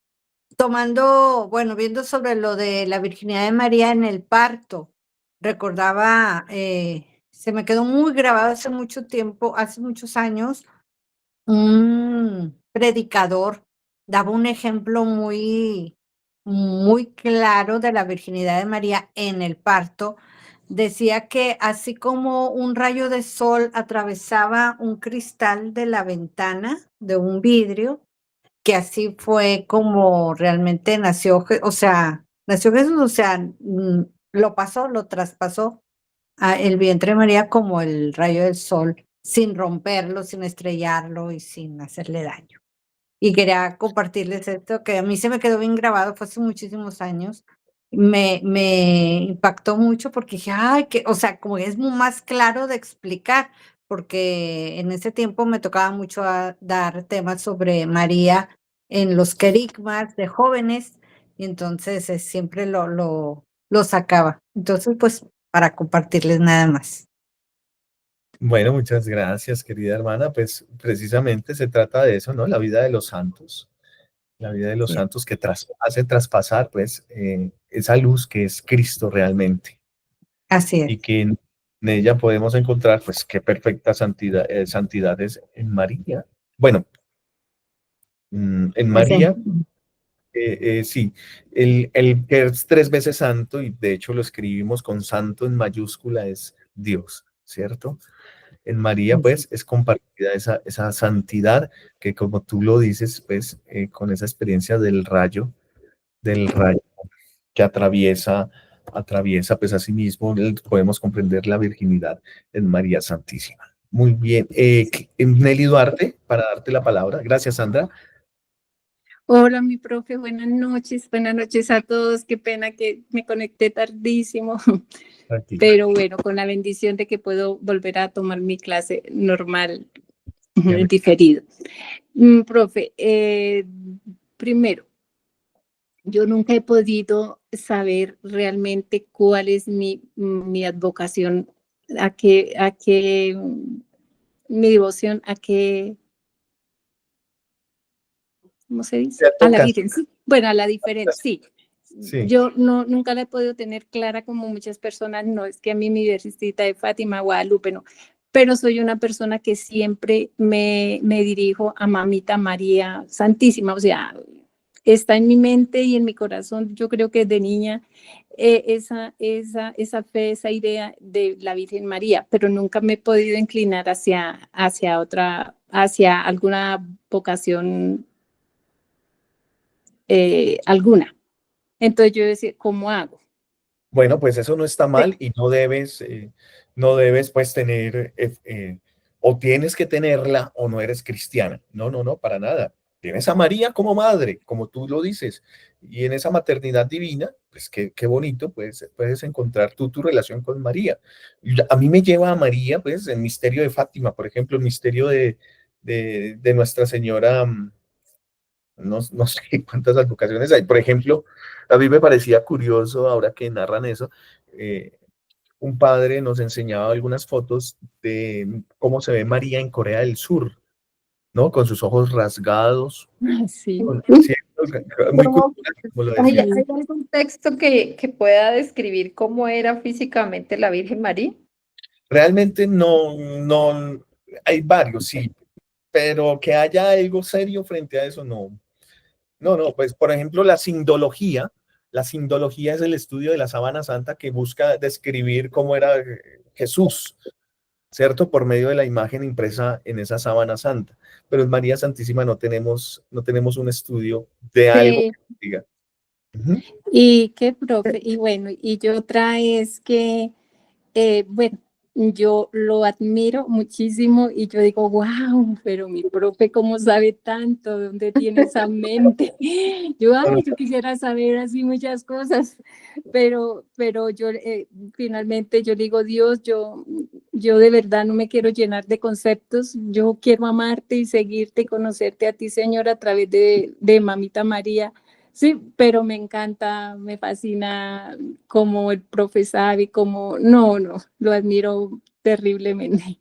Tomando, bueno, viendo sobre lo de la virginidad de María en el parto, recordaba, se me quedó muy grabado hace mucho tiempo, hace muchos años, un predicador daba un ejemplo muy claro de la virginidad de María en el parto. Decía que así como un rayo de sol atravesaba un cristal de la ventana de un vidrio, que así fue como realmente nació, o sea, nació Jesús, o sea, lo traspasó a el vientre de María como el rayo del sol, sin romperlo, sin estrellarlo y sin hacerle daño. Y quería compartirles esto que a mí se me quedó bien grabado, fue hace muchísimos años. Me impactó mucho porque dije, ay, que, o sea, como es más claro de explicar, porque en ese tiempo me tocaba mucho dar temas sobre María en los querigmas de jóvenes, y entonces siempre lo sacaba. Entonces, pues, para compartirles nada más. Bueno, muchas gracias, querida hermana. Pues precisamente se trata de eso, ¿no? La vida de los santos, la vida de los Sí, santos que hace traspasar, pues, esa luz que es Cristo realmente. así es. Y que en ella podemos encontrar, pues, qué perfecta santidad, santidades en María. Bueno, en Pues, María, sí, el que es 3 veces santo, y de hecho lo escribimos con santo en mayúscula, es Dios, ¿cierto? En María, pues, es compartida esa santidad que, como tú lo dices, pues, con esa experiencia del rayo que atraviesa pues asimismo, podemos comprender la virginidad en María Santísima. Muy bien. Nelly Duarte, para darte la palabra. Gracias, Sandra. Hola, mi profe, buenas noches a todos. Qué pena que me conecté tardísimo, Tranquila. pero bueno, con la bendición de que puedo volver a tomar mi clase normal, Qué rico. diferido. Profe, primero, yo nunca he podido saber realmente cuál es mi advocación, mi devoción, ¿cómo se dice? Te A la tocas. Virgen, sí. Bueno, a la diferente, sí. Sí. Yo nunca la he podido tener clara como muchas personas, no es que a mí mi Virgencita de Fátima, Guadalupe, no, pero soy una persona que siempre me dirijo a Mamita María Santísima, o sea, está en mi mente y en mi corazón, yo creo que de niña, esa fe, esa idea de la Virgen María, pero nunca me he podido inclinar hacia alguna vocación alguna. Entonces yo decía, ¿cómo hago? Bueno, pues eso no está mal y no debes pues tener, o tienes que tenerla o no eres cristiana. No, no, no, para nada. Tienes a María como madre, como tú lo dices, y en esa maternidad divina, pues qué bonito, pues puedes encontrar tú tu relación con María. A mí me lleva a María, pues, el misterio de Fátima, por ejemplo, el misterio de Nuestra Señora. No sé cuántas advocaciones hay. Por ejemplo, a mí me parecía curioso ahora que narran eso. Un padre nos enseñaba algunas fotos de cómo se ve María en Corea del Sur, ¿no? Con sus ojos rasgados. Sí, Sí, muy ¿Cómo? cultural, como lo ¿Hay, decía. sí. hay algún texto que pueda describir cómo era físicamente la Virgen María? Realmente no, hay varios, sí, pero que haya algo serio frente a eso, no. No, no, pues por ejemplo la sindología es el estudio de la sábana santa que busca describir cómo era Jesús, ¿cierto? Por medio de la imagen impresa en esa sábana santa. Pero en María Santísima no tenemos un estudio de algo Sí, que diga. Ujú. y qué profe, y bueno, y yo otra es que bueno, yo lo admiro muchísimo y yo digo, wow, pero mi profe, ¿cómo sabe tanto? ¿De dónde tiene esa mente? Yo quisiera saber así muchas cosas, pero yo finalmente yo digo, Dios, yo de verdad no me quiero llenar de conceptos, yo quiero amarte y seguirte y conocerte a ti, Señor, a través de Mamita María. Sí, pero me encanta, me fascina como el profe sabe, como, no, lo admiro terriblemente.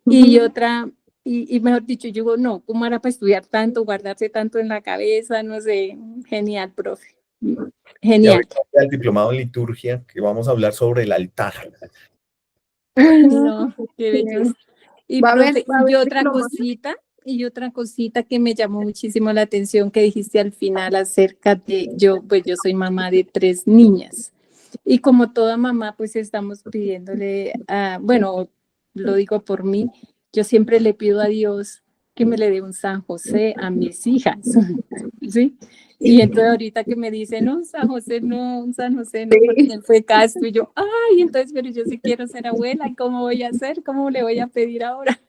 Y otra, y mejor dicho, yo digo, no, ¿cómo hará para estudiar tanto, guardarse tanto en la cabeza? No sé, genial, profe, Y genial. ahorita el diplomado en liturgia, que vamos a hablar sobre el altar. Uy, no, qué belleza. Y Va a haber, profe, va a haber diplomado. y otra cosita que me llamó muchísimo la atención que dijiste al final acerca de yo, pues yo soy mamá de 3 niñas. Y como toda mamá, pues estamos pidiéndole, bueno, lo digo por mí, yo siempre le pido a Dios que me le dé un San José a mis hijas, ¿sí? Y entonces ahorita que me dicen, no, San José no, un San José no, porque él fue Castro, y yo, ay, entonces, pero yo sí quiero ser abuela, ¿cómo voy a hacer? ¿Cómo le voy a pedir ahora?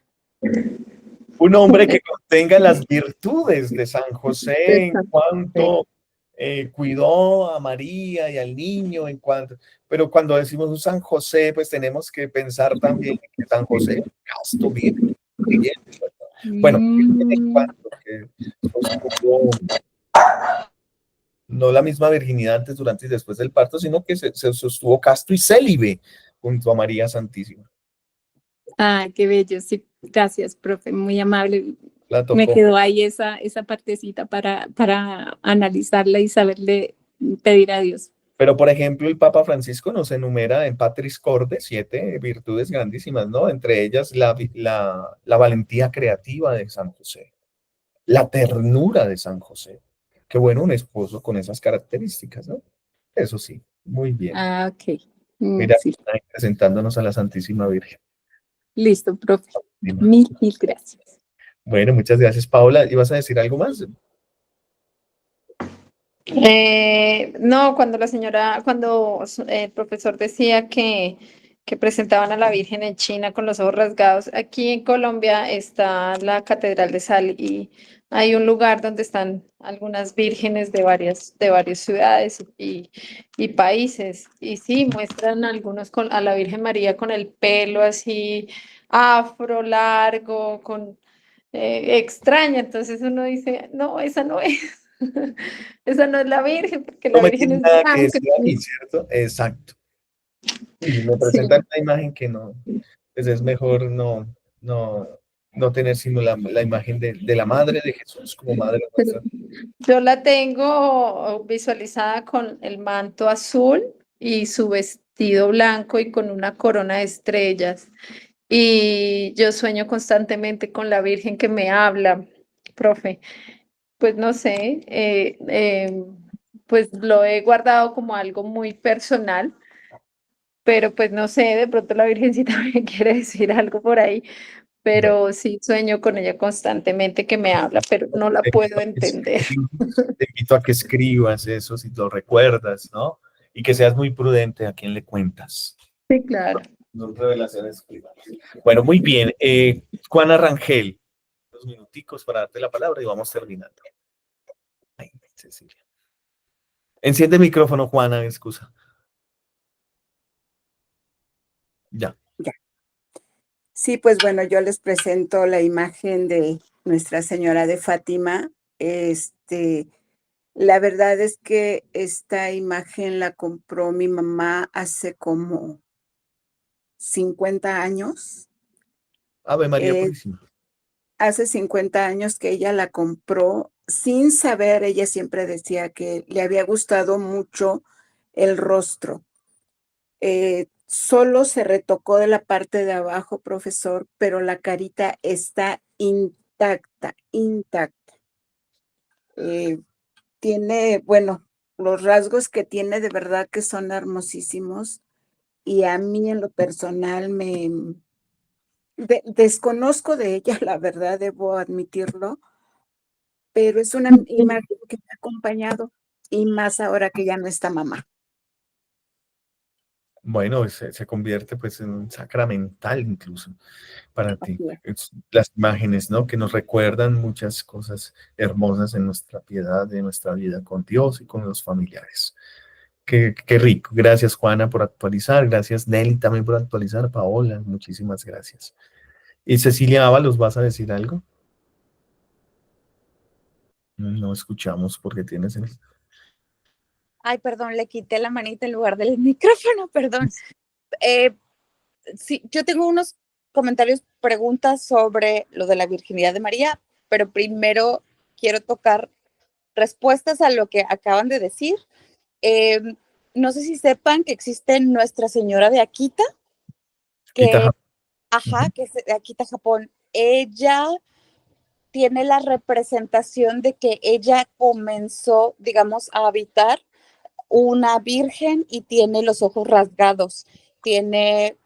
Un hombre que contenga las virtudes de San José en cuanto cuidó a María y al niño, pero cuando decimos un San José, pues tenemos que pensar también que San José es casto, bien, bien. Bueno, en Mm, cuanto que sostuvo no la misma virginidad antes, durante y después del parto, sino que se sostuvo casto y célibe junto a María Santísima. qué bello, sí, gracias, profe, muy amable. La Me tocó. quedó ahí esa partecita para analizarla y saberle pedir a Dios. Pero, por ejemplo, el Papa Francisco nos enumera en Patris Corde 7 virtudes grandísimas, ¿no? Entre ellas la valentía creativa de San José, la ternura de San José. Qué bueno un esposo con esas características, ¿no? Eso sí, muy bien. Ok. Mira, Sí, ahí presentándonos a la Santísima Virgen. listo, profe. Mil gracias. Bueno, muchas gracias, Paola. ¿Ibas a decir algo más? No, cuando el profesor decía que presentaban a la Virgen en China con los ojos rasgados, aquí en Colombia está la Catedral de Sal y hay un lugar donde están algunas vírgenes de varias ciudades y países. Y sí, muestran algunos a la Virgen María con el pelo así afro, largo, extraña. Entonces uno dice, no, esa no es. Esa no es la Virgen, porque No la me Virgen tiene es nada que blanca. decir a mí, ¿cierto? Exacto. Y me Sí, presentan una imagen que no, pues es mejor no, no tener sino la imagen de la Madre de Jesús como Madre pero nuestra. yo la tengo visualizada con el manto azul y su vestido blanco y con una corona de estrellas. Y yo sueño constantemente con la Virgen que me habla, profe. Pues no sé, pues lo he guardado como algo muy personal, pero pues no sé, de pronto la Virgencita me quiere decir algo por ahí. Bueno, Pero sí sueño con ella constantemente que me habla, pero no la te invito puedo a que entender. te invito a que escribas eso si lo recuerdas, ¿no? y que seas muy prudente a quién le cuentas. Sí, claro. No revelaciones privadas. Bueno, muy bien. Juana Rangel, 2 minuticos para darte la palabra y vamos terminando. Ay, Cecilia. Enciende el micrófono, Juana, excusa. Ya. Ya. Sí, pues bueno, yo les presento la imagen de Nuestra Señora de Fátima. La verdad es que esta imagen la compró mi mamá hace como 50 años. Ave María Eh, Purísima. Hace 50 años que ella la compró sin saber, ella siempre decía que le había gustado mucho el rostro. Solo se retocó de la parte de abajo, profesor, pero la carita está intacta, intacta. Tiene, bueno, los rasgos que tiene de verdad que son hermosísimos y a mí en lo personal desconozco de ella, la verdad, debo admitirlo, pero es una imagen que me ha acompañado y más ahora que ya no está mamá. Bueno, se convierte pues en un sacramental incluso para ti. Así Las imágenes, ¿no? Que nos recuerdan muchas cosas hermosas en nuestra piedad, de nuestra vida con Dios y con los familiares. Qué rico. Gracias, Juana, por actualizar. Gracias, Nelly, también por actualizar. Paola, muchísimas gracias. Y Cecilia Ábalos, ¿vas a decir algo? No escuchamos porque tienes el... Ay, perdón, le quité la manita en lugar del micrófono, perdón. Sí, yo tengo unos comentarios, preguntas sobre lo de la virginidad de María, pero primero quiero tocar respuestas a lo que acaban de decir. Eh, no sé si sepan que existe Nuestra Señora de Akita, que, ajá, que es de Akita, Japón. Ella tiene la representación de que ella comenzó, digamos, a habitar una virgen y tiene los ojos rasgados, tiene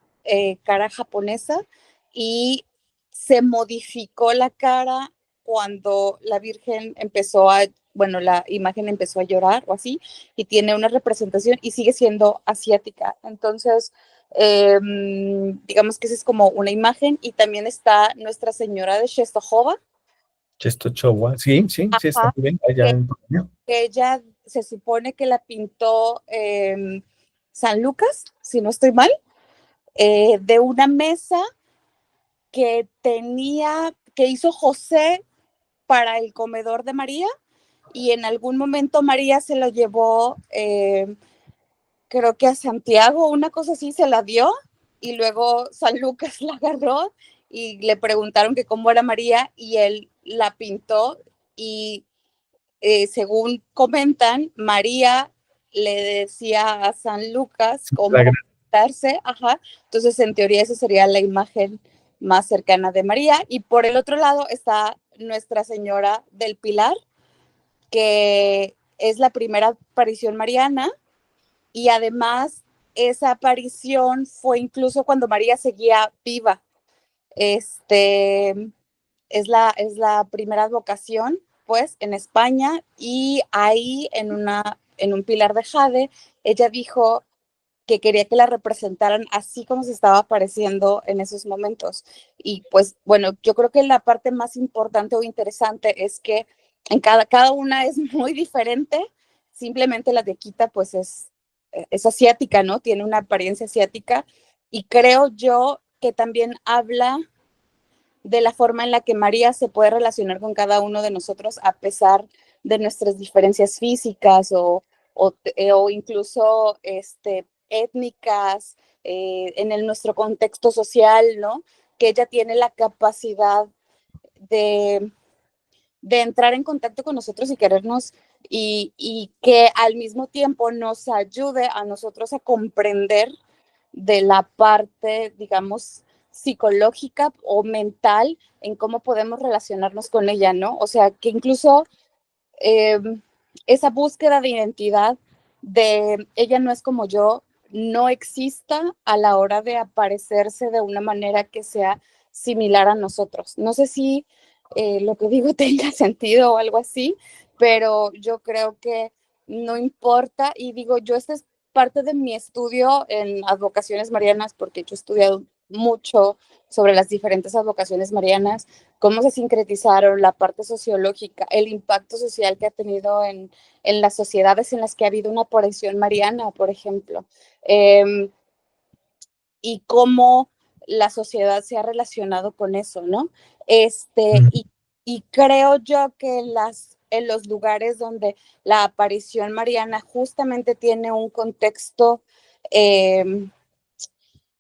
cara japonesa y se modificó la cara cuando la virgen empezó a, bueno, la imagen empezó a llorar o así, y tiene una representación y sigue siendo asiática. Entonces, digamos que esa es como una imagen y también está Nuestra Señora de Czestochowa. Czestochowa, sí, sí, sí, está muy bien. Allá en... Que ella se supone que la pintó San Lucas, si no estoy mal, de una mesa que que hizo José para el comedor de María, y en algún momento María se lo llevó, creo que a Santiago, una cosa así, se la dio, y luego San Lucas la agarró y le preguntaron que cómo era María, y él la pintó, y según comentan, María le decía a San Lucas cómo darse, ajá. Entonces, en teoría, esa sería la imagen más cercana de María. Y por el otro lado está Nuestra Señora del Pilar, que es la primera aparición mariana, y además esa aparición fue incluso cuando María seguía viva. Es la primera advocación, pues, en España, y ahí en un pilar de jade, ella dijo que quería que la representaran así como se estaba apareciendo en esos momentos. Y pues, bueno, yo creo que la parte más importante o interesante es que en cada una es muy diferente. Simplemente la de Akita, pues, es asiática, ¿no? Tiene una apariencia asiática, y creo yo que también habla de la forma en la que María se puede relacionar con cada uno de nosotros a pesar de nuestras diferencias físicas o incluso étnicas, nuestro contexto social, ¿no? Que ella tiene la capacidad de, de entrar en contacto con nosotros y querernos, y que al mismo tiempo nos ayude a nosotros a comprender de la parte, digamos, psicológica o mental en cómo podemos relacionarnos con ella, ¿no? O sea, que incluso eh, esa búsqueda de identidad de ella no es como yo, no exista a la hora de aparecerse de una manera que sea similar a nosotros. No sé si lo que digo tenga sentido o algo así, pero yo creo que no importa, y digo, yo esta es parte de mi estudio en advocaciones marianas, porque yo he estudiado mucho sobre las diferentes advocaciones marianas, cómo se sincretizaron, la parte sociológica, el impacto social que ha tenido en las sociedades en las que ha habido una aparición mariana, por ejemplo, y cómo la sociedad se ha relacionado con eso, ¿no? Y creo yo que en los lugares donde la aparición mariana justamente tiene un contexto,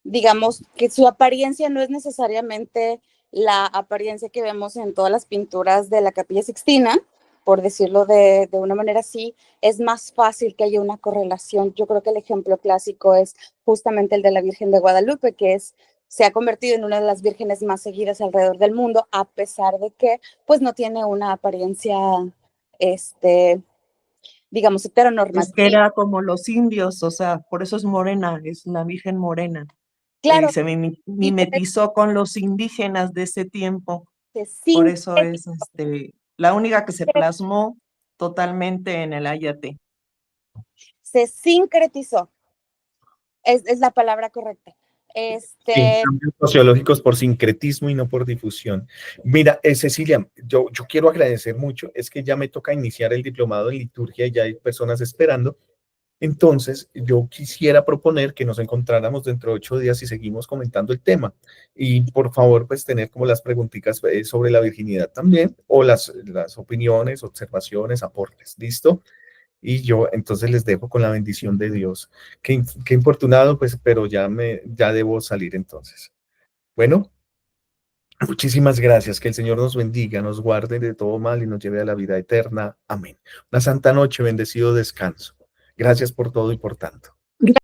digamos, que su apariencia no es necesariamente la apariencia que vemos en todas las pinturas de la Capilla Sixtina, por decirlo de una manera así, es más fácil que haya una correlación. Yo creo que el ejemplo clásico es justamente el de la Virgen de Guadalupe, que se ha convertido en una de las vírgenes más seguidas alrededor del mundo, a pesar de que pues no tiene una apariencia, digamos, heteronormativa. Es que era como los indios, o sea, por eso es morena, es la Virgen morena. Claro. Se mimetizó con los indígenas de ese tiempo. Por eso es la única que se plasmó totalmente en el Ayate. Se sincretizó. Es la palabra correcta. Cambios sociológicos por sincretismo y no por difusión. Mira, Cecilia, yo quiero agradecer mucho, es que ya me toca iniciar el diplomado en liturgia y ya hay personas esperando. Entonces, yo quisiera proponer que nos encontráramos dentro de 8 días y seguimos comentando el tema. Y por favor, pues tener como las preguntitas sobre la virginidad también, o las opiniones, observaciones, aportes. ¿Listo? Y yo entonces les dejo con la bendición de Dios. Qué infortunado, pues, pero ya debo salir entonces. Bueno, muchísimas gracias. Que el Señor nos bendiga, nos guarde de todo mal y nos lleve a la vida eterna. Amén. Una santa noche, bendecido descanso. Gracias por todo y por tanto.